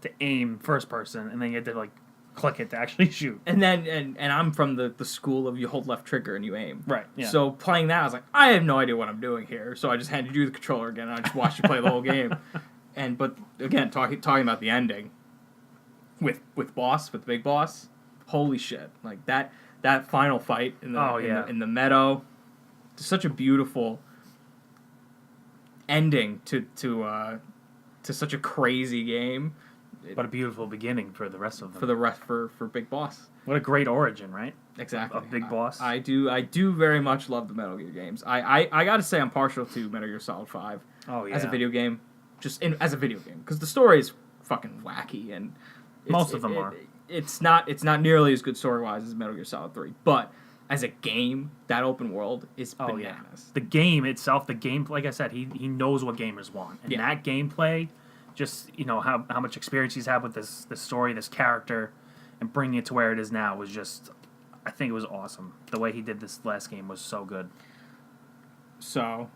to aim first person, and then you had to like click it to actually shoot. And then and I'm from the school of you hold left trigger and you aim. Right. Yeah. So playing that, I was like, I have no idea what I'm doing here. So I just handed you the controller again, and I just watched you play the whole game. But again, talking about the ending with Big Boss, holy shit! Like that final fight in the meadow, it's such a beautiful ending to such a crazy game. But a beautiful beginning for the rest of them. For Big Boss. What a great origin, right? Exactly. Of Big Boss. I do very much love the Metal Gear games. I gotta say I'm partial to Metal Gear Solid 5. Oh, yeah. As a video game. As a video game. Because the story is fucking wacky, and most of them are. It's not nearly as good story-wise as Metal Gear Solid 3. But as a game, that open world is bananas. Yeah. The game itself, like I said, he knows what gamers want. And that gameplay, just, you know, how much experience he's had with this story, this character, and bringing it to where it is now was just, I think it was awesome. The way he did this last game was so good. So,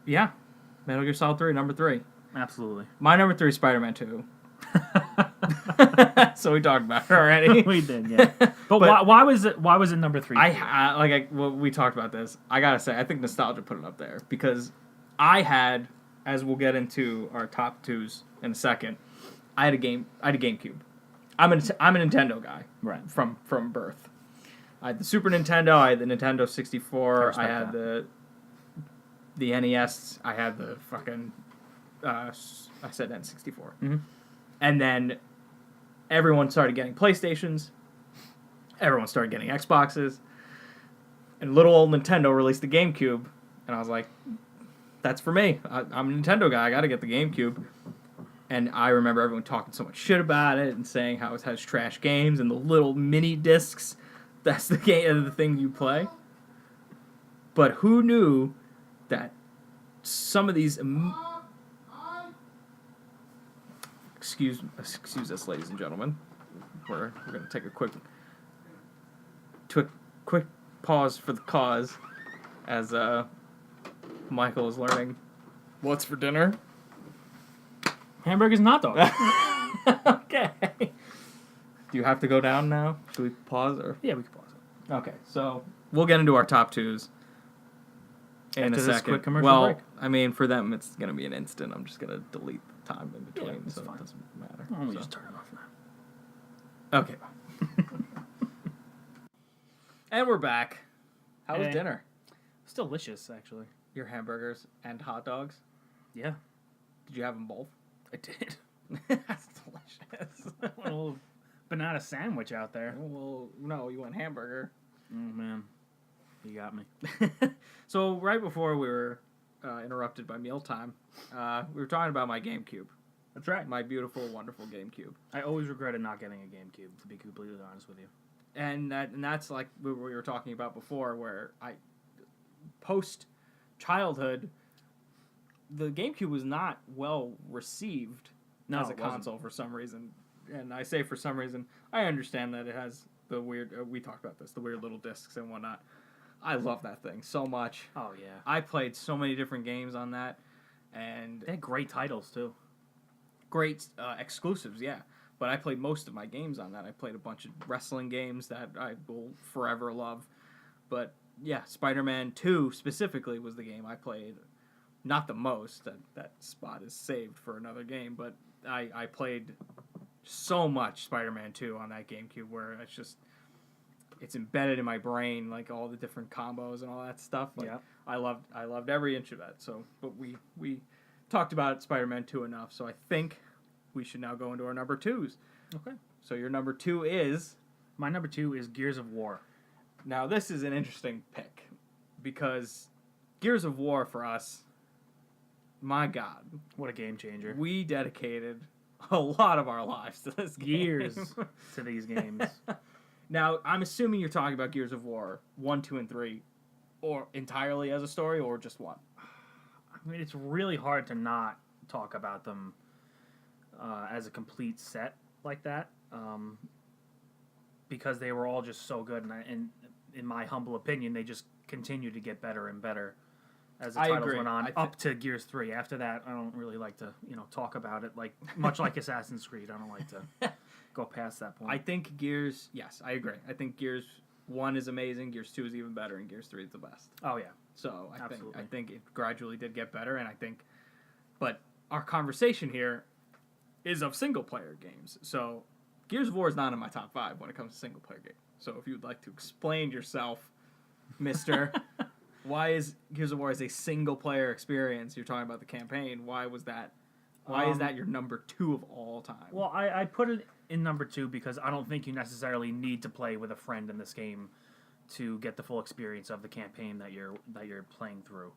yeah. Metal Gear Solid 3, number 3. Absolutely. My number 3 is Spider-Man 2. So we talked about it already. We did, yeah. But why was it number 3? We talked about this. I gotta say, I think nostalgia put it up there because I had, as we'll get into our top 2s in a second, I had a GameCube. I'm a Nintendo guy, right, from birth. I had the Super Nintendo. I had the Nintendo 64. I had the NES. I had the fucking. I said N64. Mm-hmm. And then everyone started getting PlayStations. Everyone started getting Xboxes. And little old Nintendo released the GameCube. And I was like, that's for me. I'm a Nintendo guy. I got to get the GameCube. And I remember everyone talking so much shit about it and saying how it has trash games and the little mini discs. That's the thing you play. But who knew that some of these... Excuse us, ladies and gentlemen. We're going to take a quick pause for the cause as Michael is learning what's for dinner. Hamburgers and hot dogs. Okay. Do you have to go down now? Should we pause? Or? Yeah, we can pause it. Okay, so we'll get into our top 2s in a second. Quick commercial break. I mean, for them, it's going to be an instant. I'm just going to delete the time in between, yeah, so fine. it doesn't matter. Let me So. just turn it off now. Okay. And we're back. How was Hey. dinner? It's delicious, actually. Your hamburgers and hot dogs? Yeah, Did you have them both? I did. That's delicious. A little banana sandwich out there. Well, no, you went hamburger. Oh, man. You got me. So right before we were interrupted by mealtime, we were talking about my GameCube. That's right. My beautiful, wonderful GameCube. I always regretted not getting a GameCube, to be completely honest with you. And that's like what we were talking about before, where post-childhood, the GameCube was not well received as a console for some reason. And I say for some reason, I understand that it has the weird, we talked about this, the weird little discs and whatnot. I love that thing so much. Oh, yeah. I played so many different games on that. And They had great titles, too. great exclusives, yeah. But I played most of my games on that. I played a bunch of wrestling games that I will forever love. But yeah, Spider-Man 2 specifically was the game I played. Not the most. That spot is saved for another game. But I played so much Spider-Man 2 on that GameCube where it's embedded in my brain, like all the different combos and all that stuff. Like, yeah. I loved every inch of that. So, but we talked about Spider-Man 2 enough. So I think we should now go into our number 2s. Okay. So your number 2 is... My number 2 is Gears of War. Now this is an interesting pick because Gears of War for us, my God. What a game changer. We dedicated a lot of our lives to this game. Years to these games. Now, I'm assuming you're talking about Gears of War 1, 2, and 3, or entirely as a story, or just 1. I mean, it's really hard to not talk about them as a complete set like that, because they were all just so good, and in my humble opinion, they just continue to get better and better as the titles went on, up to Gears 3. After that, I don't really like to, talk about it, much like Assassin's Creed. I don't like to go past that point. I think Gears, yes, I agree. I think Gears 1 is amazing, Gears 2 is even better, and Gears 3 is the best. Oh, yeah. So I think it gradually did get better, and but our conversation here is of single-player games. So Gears of War is not in my top 5 when it comes to single-player games. So if you'd like to explain yourself, mister, why is Gears of War as a single-player experience? You're talking about the campaign. Why was that? Why is that your number 2 of all time? Well, I put it in number 2 because I don't think you necessarily need to play with a friend in this game to get the full experience of the campaign that you're playing through.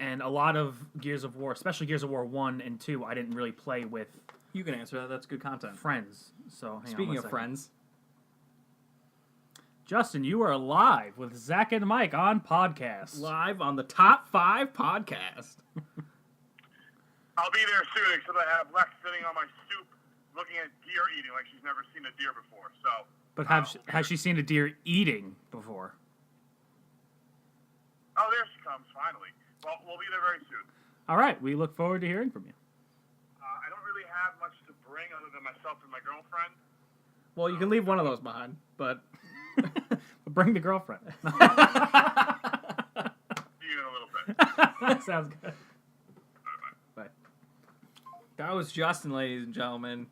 And a lot of Gears of War, especially Gears of War 1 and 2, I didn't really play with You can answer that. That's good content. friends. So Speaking of friends, Justin, you are live with Zach and Mike on podcast. live on the Top 5 podcast. I'll be there soon, except I have Lex sitting on my stoop looking at deer eating like she's never seen a deer before. So, But has she seen a deer eating before? oh, there she comes, finally. Well, we'll be there very soon. All right, we look forward to hearing from you. I don't really have ring other than myself and my girlfriend. Well, you can leave one of those behind, but Bring the girlfriend. See you in a little bit. Sounds good. Bye. That was Justin, ladies and gentlemen.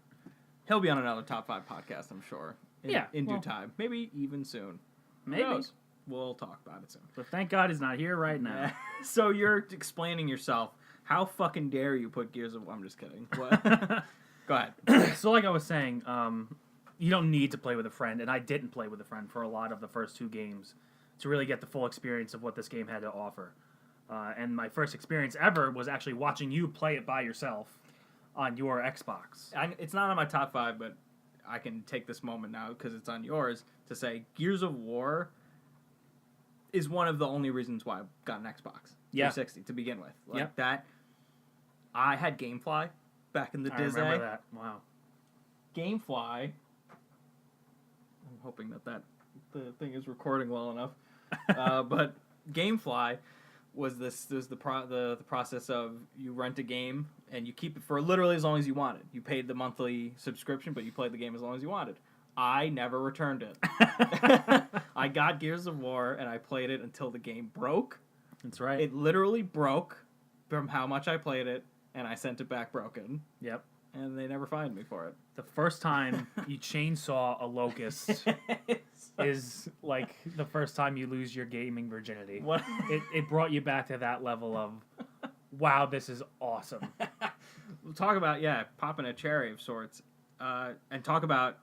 He'll be on another Top 5 podcast, I'm sure. In due time. Maybe even soon. Who Maybe. knows? We'll talk about it soon. But thank God he's not here right now. So you're explaining yourself. How fucking dare you put Gears of War? I'm just kidding. What? Go ahead. So like I was saying, you don't need to play with a friend, and I didn't play with a friend for a lot of the first 2 games to really get the full experience of what this game had to offer. And my first experience ever was actually watching you play it by yourself on your Xbox. It's not on my top 5, but I can take this moment now because it's on yours to say Gears of War is one of the only reasons why I got an Xbox 360 to begin with. Like that, I had GameFly back in the day. I remember that. Wow. GameFly. I'm hoping that the thing is recording well enough. But GameFly was the process of you rent a game and you keep it for literally as long as you wanted. You paid the monthly subscription, but you played the game as long as you wanted. I never returned it. I got Gears of War and I played it until the game broke. That's right. It literally broke from how much I played it, and I sent it back broken. Yep. And they never fined me for it. The first time you chainsaw a locust is like the first time you lose your gaming virginity. What? It brought you back to that level of, wow, this is awesome. We'll talk about, popping a cherry of sorts. And talk about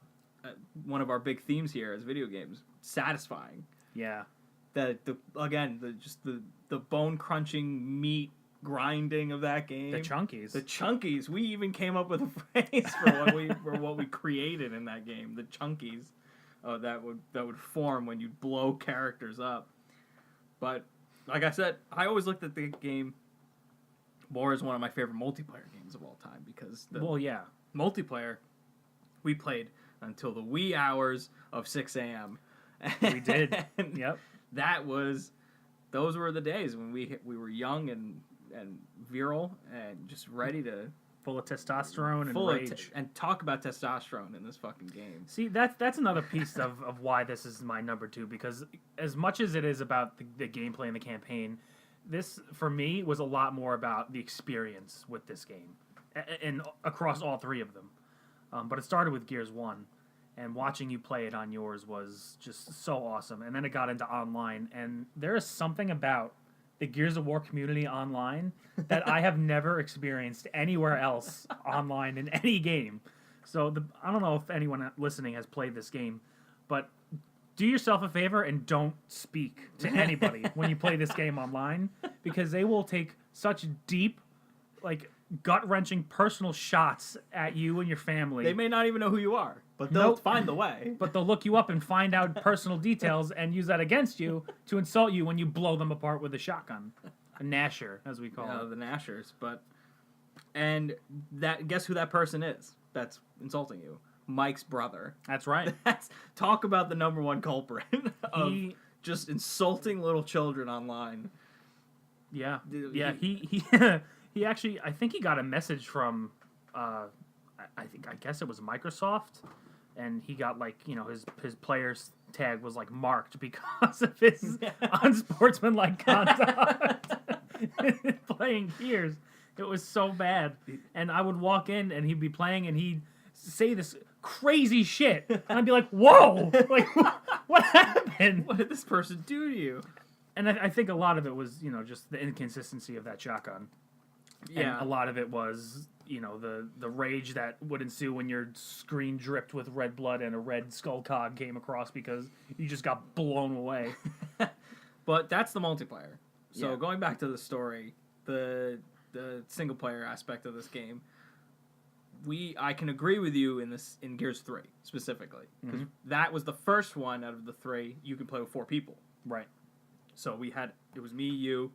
one of our big themes here as video games, satisfying. Yeah. The bone crunching meat grinding of that game. The chunkies. The chunkies. We even came up with a phrase for what we created in that game. The chunkies. That would form when you blow characters up. But like I said, I always looked at the game more as one of my favorite multiplayer games of all time because multiplayer we played until the wee hours of 6 a.m. We did. Yep. Those were the days when we were young and virile and just ready to full of testosterone and rage. And talk about testosterone in this fucking game. See, that's another piece of why this is my number 2, because as much as it is about the gameplay and the campaign, this for me was a lot more about the experience with this game and across all 3 of them. But it started with Gears 1, and watching you play it on yours was just so awesome. And then it got into online, and there is something about the Gears of War community online that I have never experienced anywhere else online in any game. So I don't know if anyone listening has played this game, but do yourself a favor and don't speak to anybody when you play this game online, because they will take such deep, like, gut-wrenching personal shots at you and your family. They may not even know who you are, but they'll find the way. But they'll look you up and find out personal details and use that against you to insult you when you blow them apart with a shotgun. A Nasher, as we call it. The Nashers. And guess who that person is that's insulting you? Mike's brother. That's right. Talk about the number 1 culprit of just insulting little children online. Yeah. Yeah, he he actually, I think he got a message from, I guess it was Microsoft, and he got, like, his player's tag was, like, marked because of his unsportsmanlike conduct playing Gears. It was so bad. And I would walk in, and he'd be playing, and he'd say this crazy shit, and I'd be like, whoa! Like, what happened? What did this person do to you? And I think a lot of it was, just the inconsistency of that shotgun. Yeah. And a lot of it was, the rage that would ensue when your screen dripped with red blood and a red skull cog came across because you just got blown away. But that's the multiplayer. So going back to the story, the single player aspect of this game, I can agree with you in Gears 3 specifically, because that was the first one out of the 3 you could play with 4 people. Right. So it was me, you,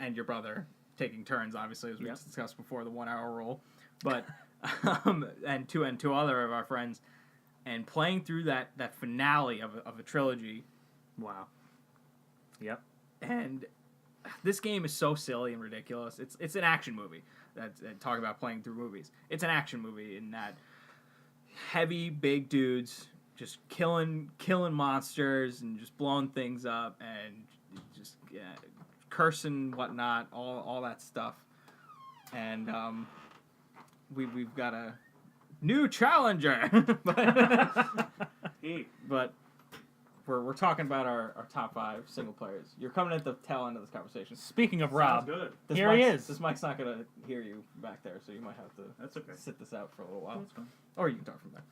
and your brother taking turns, obviously, as we discussed before, the 1 hour rule, but and two other of our friends, and playing through that finale of a trilogy. Wow. Yep. And this game is so silly and ridiculous. It's an action movie. that talk about playing through movies. It's an action movie in that heavy, big dudes just killing monsters and just blowing things up and just cursing, whatnot, all that stuff. And we've got a new challenger, but we're talking about our top 5 single players. You're coming at the tail end of this conversation. Speaking of Rob, good. Here he is. This mic's not gonna hear you back there, so you might have to. That's okay. Sit this out for a little while, That's fine. or you can talk from there.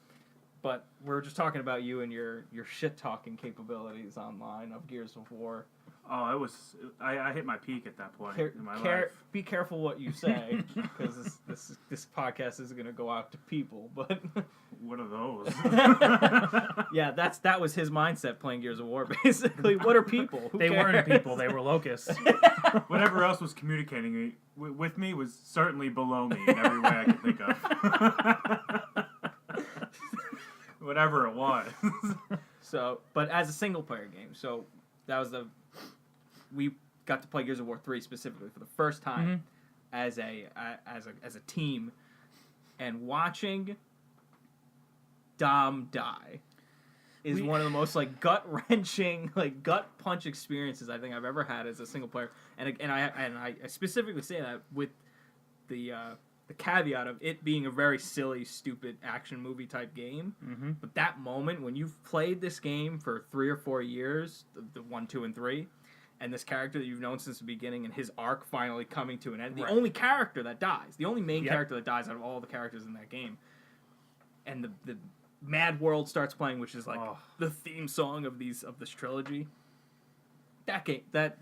But we're just talking about you and your shit talking capabilities online of Gears of War. Oh, I hit my peak at that point in my life. Be careful what you say, because this podcast is gonna go out to people. But What are those? yeah, that was his mindset playing Gears of War. Basically, what are people? Who they cares? weren't people; they were locusts. Whatever else was communicating with me was certainly below me in every way I could think of. Whatever it was. So, but as a single player game, so that was we got to play Gears of War 3 specifically for the first time as a team, and watching Dom die is one of the most gut wrenching, gut punch experiences I think I've ever had as a single player, and I specifically say that with the caveat of it being a very silly, stupid action movie type game. Mm-hmm. But that moment when you've played this game for 3 or 4 years, the 1, 2, and 3, and this character that you've known since the beginning, and his arc finally coming to an end, the only character that dies, the only main character that dies out of all the characters in that game, and the Mad World starts playing, which is the theme song of this trilogy. That game that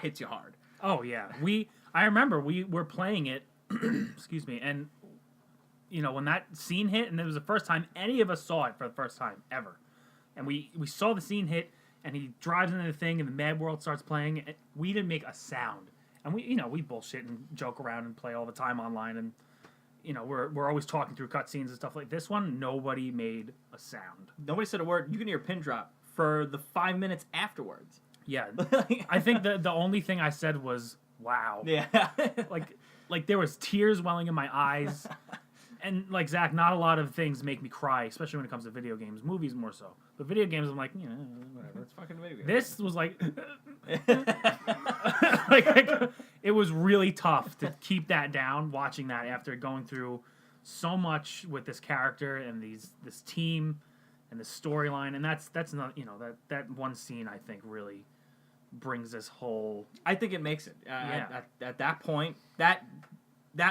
hits you hard. Oh yeah, I remember we were playing it. Excuse me, and when that scene hit, and it was the first time any of us saw it for the first time ever, and we saw the scene hit, and he drives into the thing, and the Mad World starts playing, and we didn't make a sound, and we bullshit and joke around and play all the time online, and we're always talking through cutscenes and stuff like this one. Nobody made a sound. Nobody said a word. You can hear a pin drop for the 5 minutes afterwards. Yeah, I think the only thing I said was wow. Yeah, like there was tears welling in my eyes, and Zach, not a lot of things make me cry, especially when it comes to video games. Movies more so, but video games, I'm like, whatever. it's fucking video game. This was it was really tough to keep that down. Watching that after going through so much with this character and this team and the storyline, and that's not that one scene I think really brings this whole. I think it makes it. At that point, that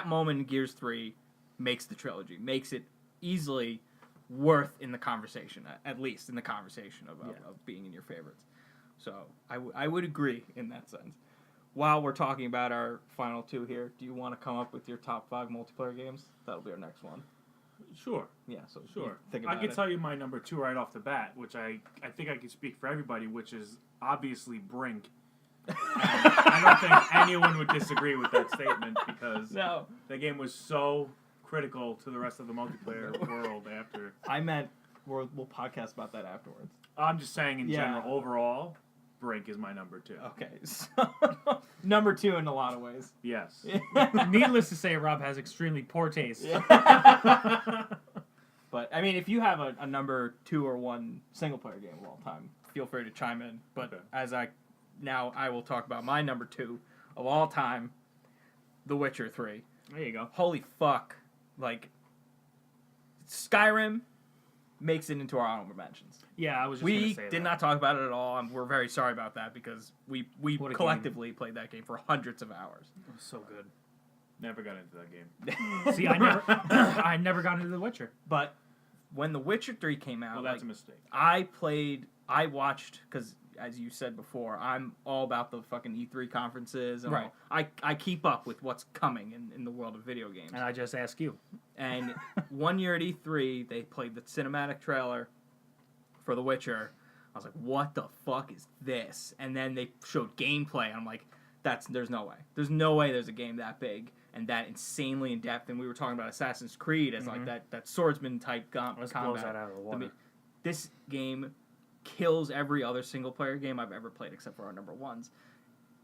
moment in Gears 3 makes the trilogy, makes it easily worth in the conversation, at least in the conversation of being in your favorites. So I would agree in that sense. While we're talking about our final 2 here, do you want to come up with your top 5 multiplayer games? That'll be our next one. Sure. Yeah, so Sure. think about I can it. tell you my number 2 right off the bat, which I think I can speak for everybody, which is obviously Brink. I don't think anyone would disagree with that statement, because No. that game was so critical to the rest of the multiplayer world after. I meant we'll podcast about that afterwards. I'm just saying in general, overall, Brink is my number 2. Okay, so number 2 in a lot of ways. Yes. Needless to say, Rob has extremely poor taste. But I mean, if you have a number 2 or 1 single player game of all time, feel free to chime in. But Okay. I will talk about my number 2 of all time, The Witcher 3. There you go. Holy fuck! Skyrim makes it into our honorable mentions. Yeah, I was just gonna We say did that. not talk about it at all, and we're very sorry about that, because we What a collectively played that game for hundreds of hours. It was so good. Never got into that game. See, I never got into The Witcher. But when The Witcher 3 came out, Well, that's a mistake. I watched, because as you said before, I'm all about the fucking E3 conferences. And Right. I keep up with what's coming in the world of video games. And I just ask you. And one year at E3, they played the cinematic trailer for The Witcher. I was like, what the fuck is this? And then they showed gameplay, and I'm like, there's no way. There's no way there's a game that big and that insanely in depth. And we were talking about Assassin's Creed as like that swordsman type Let's combat. blows that out of the water. This game kills every other single player game I've ever played except for our number 1s.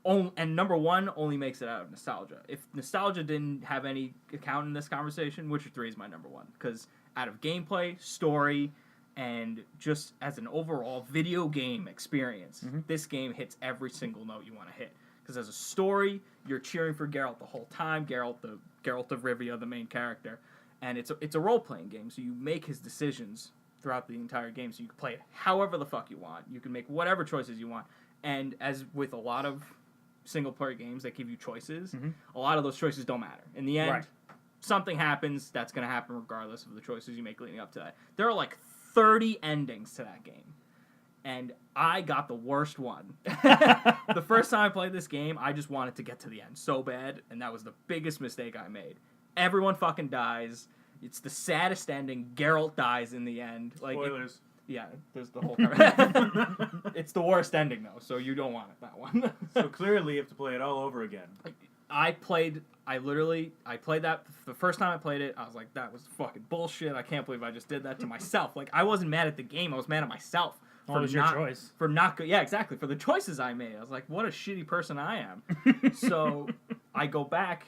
and number one only makes it out of nostalgia. If nostalgia didn't have any account in this conversation, Witcher 3 is my number one. Because out of gameplay, story, and just as an overall video game experience, this game hits every single note you want to hit. Because as a story, you're cheering for Geralt the whole time. Geralt of Rivia, the main character. And it's a role-playing game, so you make his decisions throughout the entire game, so you can play it however the fuck you want. You can make whatever choices you want. And as with a lot of single-player games that give you choices, a lot of those choices don't matter. In the end, something happens that's going to happen regardless of the choices you make leading up to that. There are like 30 endings to that game. And I got the worst one. The first time I played this game, I just wanted to get to the end so bad, and that was the biggest mistake I made. Everyone fucking dies. It's the saddest ending. Geralt dies in the end. Like, Spoilers. There's the whole It's the worst ending, though, so you don't want it, that one. So clearly you have to play it all over again. I played that the first time I played it. I was like, that was fucking bullshit. I can't believe I just did that to myself. Like, I wasn't mad at the game. I was mad at myself. Well, it was your choice. For exactly. For the choices I made. I was like, what a shitty person I am. So I go back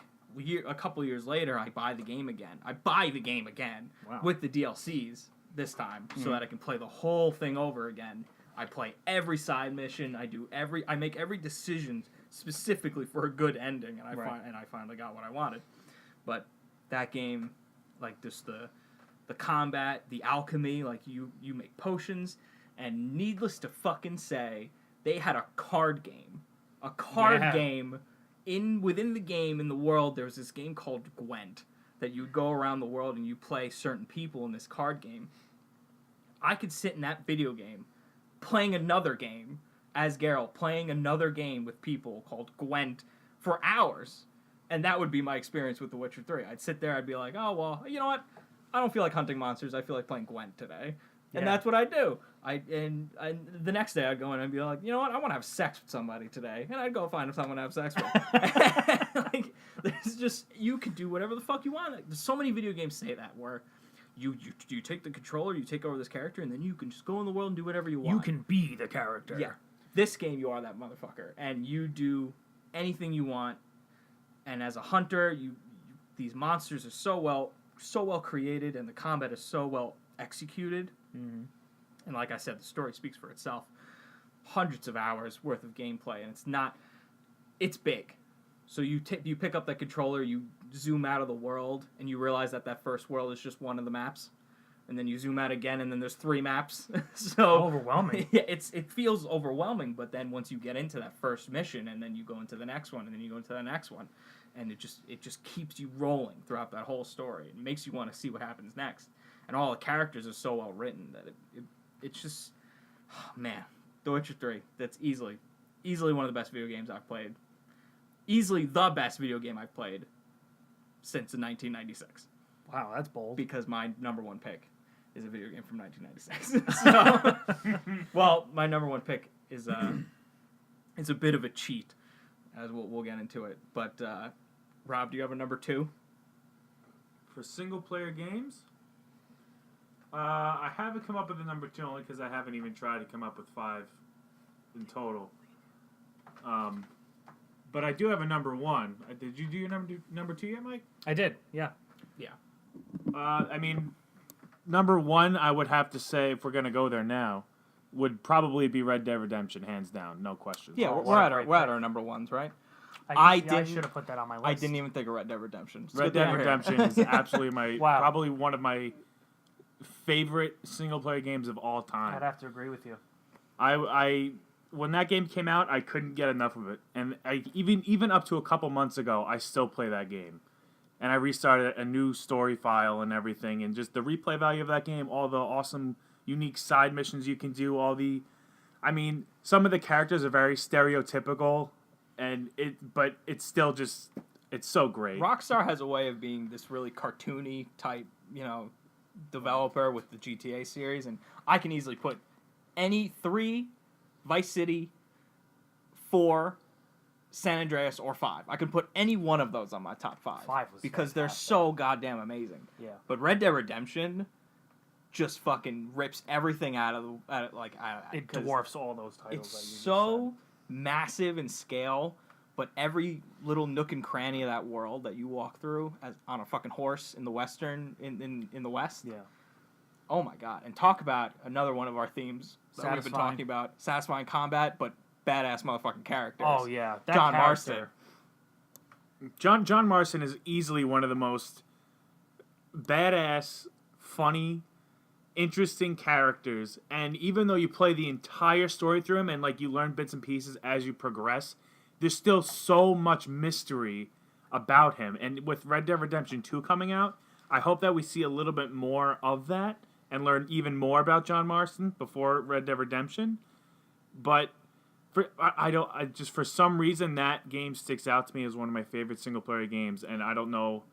a couple years later. I buy the game again. Wow. With the DLCs this time, so that I can play the whole thing over again. I play every side mission. I make every decision specifically for a good ending, and I finally got what I wanted. But that game, like just the combat, the alchemy, like you make potions, and needless to fucking say, they had a card game. Game within the game, in the world, there was this game called Gwent that you go around the world and you play certain people in this card game. I could sit in that video game playing another game as Geralt, playing another game with people called Gwent for hours. And that would be my experience with The Witcher 3. I'd sit there, I'd be like, oh, well, you know what? I don't feel like hunting monsters. I feel like playing Gwent today. And that's what I do. And the next day I'd go in and I'd be like, you know what? I want to have sex with somebody today. And I'd go find someone to have sex with. Like, there's just, you could do whatever the fuck you want. Like, there's so many video games say that, where you take the controller, you take over this character, and then you can just go in the world and do whatever you want. You can be the character. Yeah. This game, you are that motherfucker. And you do anything you want. And as a hunter, these monsters are so well created, and the combat is so well executed. Mm-hmm. And like I said, the story speaks for itself. Hundreds of hours worth of gameplay, and it's big. So you pick up that controller, you zoom out of the world, and you realize that first world is just one of the maps. And then you zoom out again, and then there's 3 maps. So overwhelming. Yeah, it feels overwhelming, but then once you get into that first mission, and then you go into the next one, and then you go into the next one, and it just keeps you rolling throughout that whole story. It makes you want to see what happens next. And all the characters are so well written that it's just, oh, man, The Witcher 3. That's easily one of the best video games I've played. Easily the best video game I've played since 1996. Wow, that's bold. Because my number one pick is a video game from 1996. So, well, my number one pick is it's a bit of a cheat, as we'll get into it. But Rob, do you have a number 2? For single-player games? I haven't come up with a number 2 only because I haven't even tried to come up with 5 in total. But I do have a number 1. Did you do your number 2 yet, Mike? I did, yeah. I mean, number 1, I would have to say, if we're going to go there now, would probably be Red Dead Redemption, hands down, no question. Yeah, we're at our number 1s, right? I should have put that on my list. I didn't even think of Red Dead Redemption. Red Dead Redemption is absolutely Wow. probably one of my favorite single-player games of all time. I'd have to agree with you. When that game came out, I couldn't get enough of it, and even up to a couple months ago, I still play that game. And I restarted a new story file and everything, and just the replay value of that game, all the awesome, unique side missions you can do, some of the characters are very stereotypical, but it's still just, it's so great. Rockstar has a way of being this really cartoony type, developer with the GTA series, and I can easily put any 3, Vice City, 4, San Andreas, or 5. I can put any one of those on my top 5. 5 was because they're fantastic. so goddamn amazing. Yeah. But Red Dead Redemption just fucking rips everything out of it dwarfs all those titles. It's that you just so said. massive in scale, but every little nook and cranny of that world that you walk through on a fucking horse in the western in the West. Yeah. Oh my god! And talk about another one of our themes that we've been Satisfying. talking about: satisfying combat, but badass motherfucking characters. Oh yeah, that John character. Marston. John Marston is easily one of the most badass, funny, interesting characters. And even though you play the entire story through him and like you learn bits and pieces as you progress, there's still so much mystery about him. And with Red Dead Redemption 2 coming out, I hope that we see a little bit more of that and learn even more about John Marston before Red Dead Redemption. But for some reason that game sticks out to me as one of my favorite single player games, and I don't know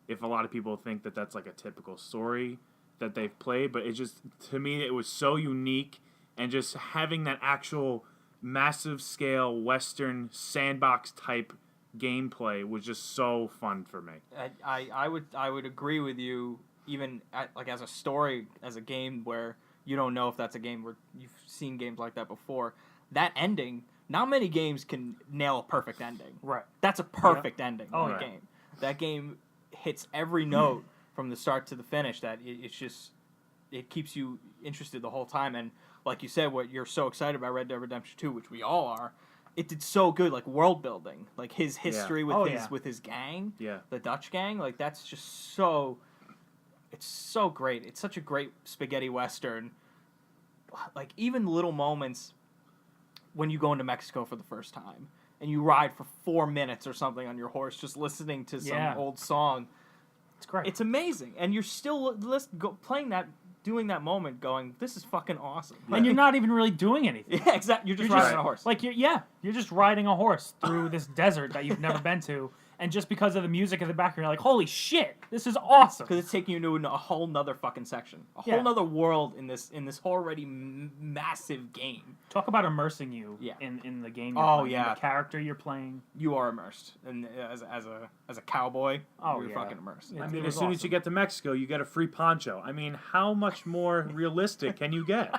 if a lot of people think that that's like a typical story that they've played, but it just, to me, it was so unique, and just having that actual massive scale Western sandbox type gameplay was just so fun for me. I would agree with you, even like as a story, as a game where you don't know if that's a game where you've seen games like that before. That ending, not many games can nail a perfect ending. Right. That's a perfect ending Oh, in a yeah. game. That game hits every note from the start to the finish. That it keeps you interested the whole time. And like you said, what you're so excited about Red Dead Redemption 2, which we all are, it did so good, like world building, like his history with with his gang, the Dutch gang. Like that's just so. It's so great. It's such a great spaghetti western. Like even little moments when you go into Mexico for the first time and you ride for 4 minutes or something on your horse, just listening to some old song. It's great. It's amazing, and you're still playing that, doing that moment, going, "This is fucking awesome." And you're not even really doing anything. Yeah, exactly. You're just riding on a horse. Like you're just riding a horse through this desert that you've never been to, and just because of the music in the background, you're like, "Holy shit, this is awesome!" Because it's taking you into a whole nother fucking section, a whole nother world in this already massive game. Talk about immersing you in the game. You're playing, in the character you're playing. You are immersed, and as a cowboy, you're fucking immersed. I mean, as soon as you get to Mexico, you get a free poncho. I mean, how much more realistic can you get?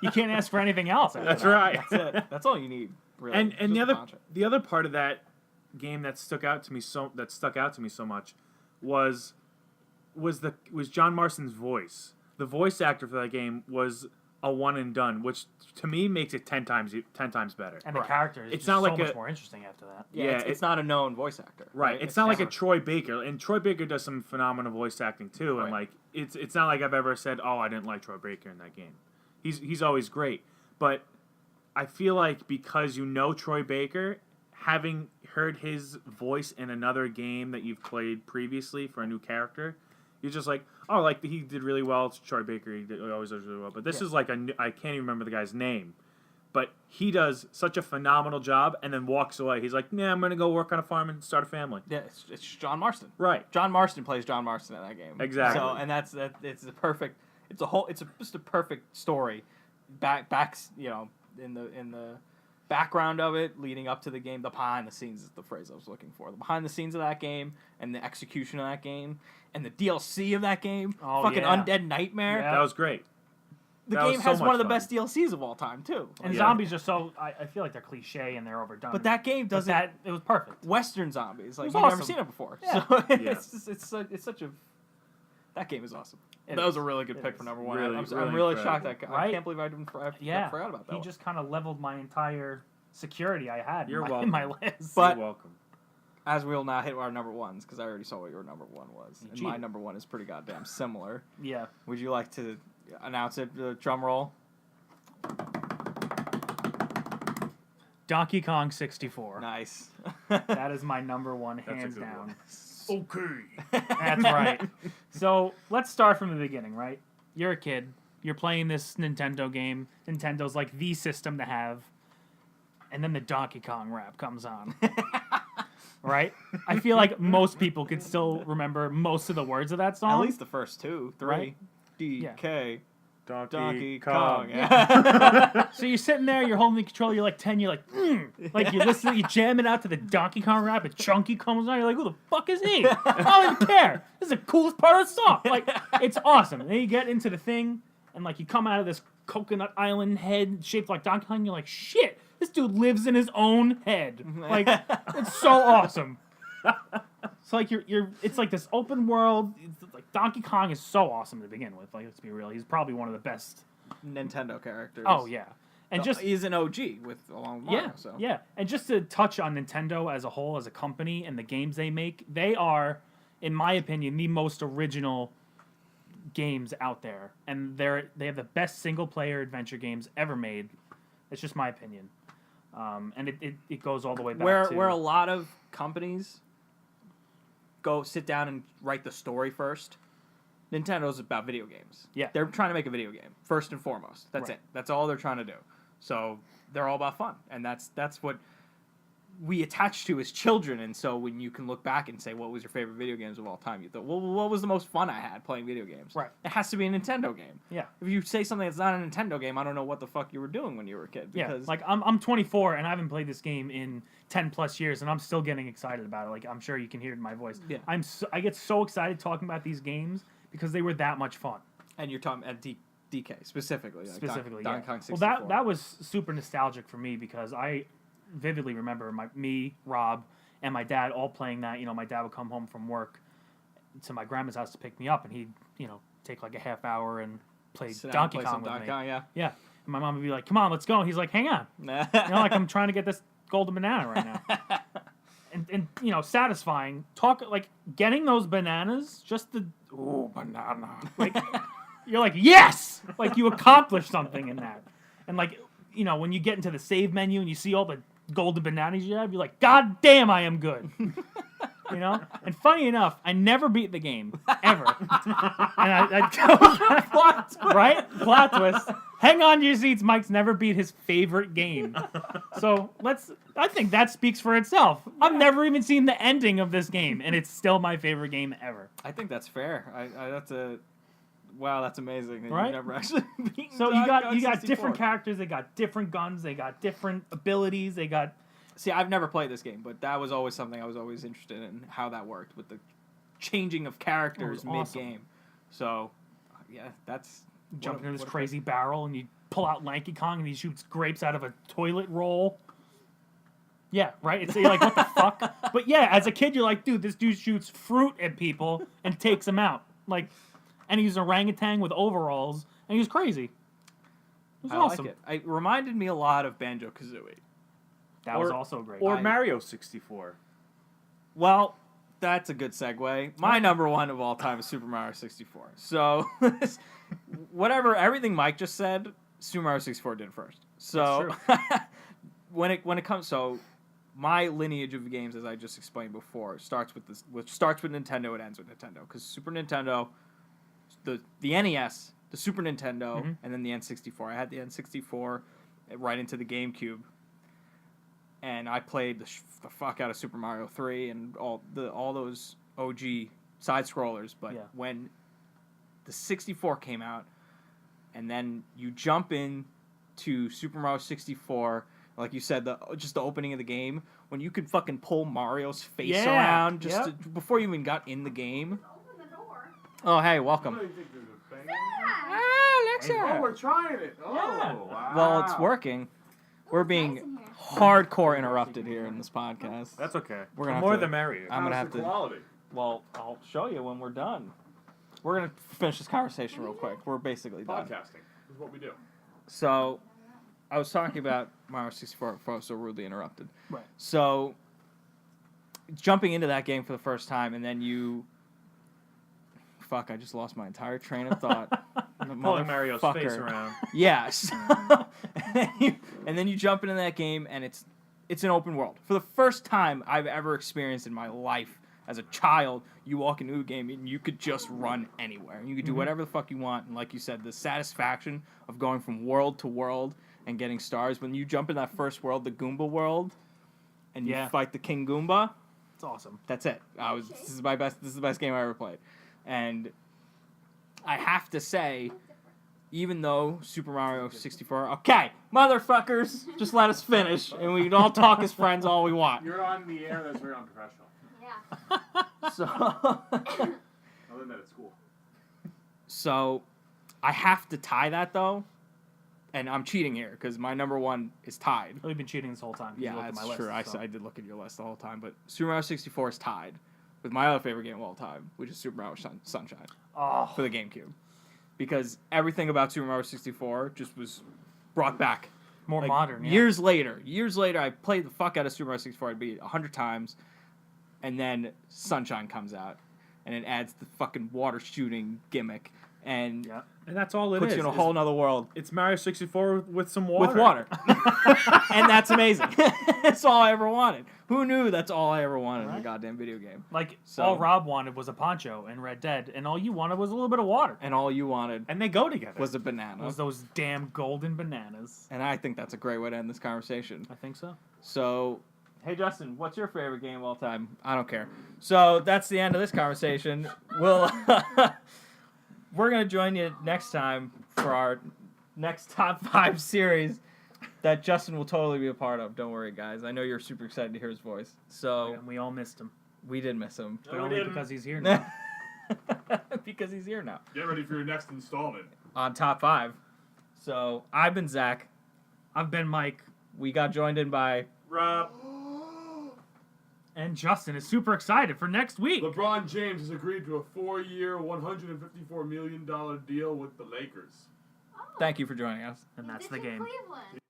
You can't ask for anything else. That's right. That's it. That's all you need. Really. And the other part of that game that stuck out to me so much was John Marston's voice. The voice actor for that game was a one and done, which to me makes it 10 times better. And the character is it's just not so like much more interesting after that. Yeah, it's not a known voice actor. Right. It's not like a Troy Baker, and Troy Baker does some phenomenal voice acting too. And like it's not like I've ever said, "Oh, I didn't like Troy Baker in that game." He's always great, but I feel like because you know Troy Baker, having heard his voice in another game that you've played previously for a new character, you're just like, oh, like he did really well. It's Troy Baker. He always does really well. But this is like I can't even remember the guy's name, but he does such a phenomenal job and then walks away. He's like, nah, I'm gonna go work on a farm and start a family. Yeah, it's John Marston. Right. John Marston plays John Marston in that game. Exactly. So it's the perfect. It's just a perfect story. Backs in the background of it leading up to the game. The behind the scenes is the phrase I was looking for. The behind the scenes of that game and the execution of that game and the DLC of that game. Oh, fucking yeah. Undead Nightmare. Yeah. That was great. The That game was so has one much of the fun. best DLCs of all time too. And zombies are so I feel like they're cliche and they're overdone. But that game doesn't. it was perfect. Western zombies, like was you've never awesome. seen it before. Yeah. So Yeah. it's such a. That game is awesome. It That was is. a really good It pick is. for number one. Really, I'm really really shocked incredible. I Right? can't believe I forgot about that. He one. just kind of leveled my entire security I had You're in my welcome. list. But- You're welcome. As we'll now hit our number ones, because I already saw what your number one was. You And my cheated. number one is pretty goddamn similar. yeah. Would you like to announce it? Drum roll. Donkey Kong 64. Nice. That is my number one, a hands good down. one. Okay. That's right. So let's start from the beginning, right? You're a kid. You're playing this Nintendo game. Nintendo's like the system to have. And then the Donkey Kong rap comes on. Right? I feel like most people could still remember most of the words of that song. At least the first two, three. Right? DK. Donkey Kong. Kong. Yeah. So you're sitting there, you're holding the controller, you're like 10, you're like, like you're listening, you're jamming out to the Donkey Kong rap, and Chunky comes on, you're like, who the fuck is he? I don't even care. This is the coolest part of the song. Like, it's awesome. And then you get into the thing, and like you come out of this coconut island head shaped like Donkey Kong, you're like, shit, this This dude lives in his own head. Like, it's so awesome. It's like it's like this open world. It's like Donkey Kong is so awesome to begin with. Like, let's be real. He's probably one of the best Nintendo characters. Oh yeah, and just he's an OG along with Mario. So yeah, and just to touch on Nintendo as a whole, as a company, and the games they make, they are, in my opinion, the most original games out there, and they have the best single player adventure games ever made. It's just my opinion, and it goes all the way back to where a lot of companies go sit down and write the story first. Nintendo's about video games. Yeah. They're trying to make a video game, first and foremost. That's Right. it. That's all they're trying to do. So they're all about fun. And that's what we attach to as children. And so when you can look back and say, what was your favorite video games of all time? You thought, well, what was the most fun I had playing video games? Right. It has to be a Nintendo game. Yeah. If you say something that's not a Nintendo game, I don't know what the fuck you were doing when you were a kid. Yeah, Because like I'm 24 and I haven't played this game in 10 plus years, and I'm still getting excited about it. Like, I'm sure you can hear it in my voice. Yeah. I get so excited talking about these games because they were that much fun. And you're talking at DK specifically. Like Specifically, Donkey yeah. Kong 64. Well, that was super nostalgic for me because I vividly remember me, Rob, and my dad all playing that. You know, my dad would come home from work to my grandma's house to pick me up, and he'd, take like a half hour and play Sit down and Donkey play Kong some with Donkey me. Kong, yeah. Yeah. And my mom would be like, "Come on, let's go." And he's like, "Hang on." Like, I'm trying to get this golden banana right now. And satisfying. Like, getting those bananas, just the banana. Like, you're like, yes! Like, you accomplished something in that. And, like, when you get into the save menu and you see all the golden bananas you have, you're like, God damn, I am good. And funny enough, I never beat the game, ever. And right? Plot twist. Hang on to your seats. Mike's never beat his favorite game. So I think that speaks for itself. I've never even seen the ending of this game, and it's still my favorite game ever. I think that's fair. Wow, that's amazing. That Right? You've never actually beaten So you Donkey Kong got 64. different characters. They got different guns. They got different abilities. They got See, I've never played this game, but that was always something I was always interested in, how that worked with the changing of characters It was awesome. mid-game. So, yeah, that's... jump what a- into this what a- crazy barrel, and you pull out Lanky Kong, and he shoots grapes out of a toilet roll. Yeah, right? It's you're like, what the fuck? But yeah, as a kid, you're like, dude, this dude shoots fruit at people and takes them out. Like, and he's an orangutan with overalls, and he was crazy. It was I awesome. like it. It reminded me a lot of Banjo-Kazooie. That was also great. Or Mario 64. Well, that's a good segue. My number one of all time is Super Mario 64. So, everything Mike just said, Super Mario 64 did first. So, when it comes, my lineage of games, as I just explained before, starts with Nintendo. It ends with Nintendo because Super Nintendo, the NES, the Super Nintendo, and then the N64. I had the N64 right into the GameCube. And I played the fuck out of Super Mario 3 and all those OG side scrollers. But when the 64 came out, and then you jump in to Super Mario 64, like you said, just the opening of the game, when you could fucking pull Mario's face around before you even got in the game. Open the door. Oh, hey, welcome. Alexa. Oh, we're trying it. Oh, Yeah. wow. Well, it's working. We're being nice in here. hardcore interrupted here in this podcast. That's okay. We're gonna The more have to- the merrier. I'm gonna How's have the to. quality? Well, I'll show you when we're done. We're gonna finish this conversation real quick. We're basically done. Podcasting is what we do. So, I was talking about Mario 64 before I was so rudely interrupted. Right. So, jumping into that game for the first time, and then you... Fuck, I just lost my entire train of thought. Pulling Mario's face Motherfucker. around. Yes. and then you jump into that game, and it's an open world. For the first time I've ever experienced in my life as a child, you walk into a game and you could just run anywhere. You could do whatever the fuck you want. And like you said, the satisfaction of going from world to world and getting stars. When you jump in that first world, the Goomba world, and you fight the King Goomba, It's awesome. that's it. This is the best game I ever played. And I have to say, even though Super Mario 64... Okay, motherfuckers, just let us finish, and we can all talk as friends all we want. You're on the air. That's very unprofessional. Yeah. So, I learned that at school. so I have to tie that, though, and I'm cheating here because my number one is tied. We've been cheating this whole time. 'cause you Yeah, looked at that's my true. list, so. I did look at your list the whole time, but Super Mario 64 is tied with my other favorite game of all time, which is Super Mario Sunshine Oh, for the GameCube, because everything about Super Mario 64 just was brought back. more Like, modern. Yeah. Years later, I played the fuck out of Super Mario 64. I beat it 100 times, and then Sunshine comes out, and it adds the fucking water shooting gimmick, and Yeah. And that's all it puts is. you in a is whole nother world It's Mario 64 with some water. with water. And that's amazing. That's all I ever wanted. Who knew that's all I ever wanted in a Right. goddamn video game? Like, So- all Rob wanted was a poncho in Red Dead, and all you wanted was a little bit of water. And all you wanted And they go together. was a banana. Was those damn golden bananas. And I think that's a great way to end this conversation. I think so. So, hey Justin, what's your favorite game of all time? I don't care. So that's the end of this conversation. We'll we're gonna join you next time for our next top 5 series that Justin will totally be a part of. Don't worry, guys. I know you're super excited to hear his voice. So And we all missed him. we did miss him But we only didn't. because he's here now. because he's here now Get ready for your next installment. on top 5. So I've been Zach. I've been Mike, We got joined in by Rob, and Justin is super excited for next week. LeBron James has agreed to a 4-year, $154 million deal with the Lakers. Thank you for joining us. And that's It's the in game. Cleveland.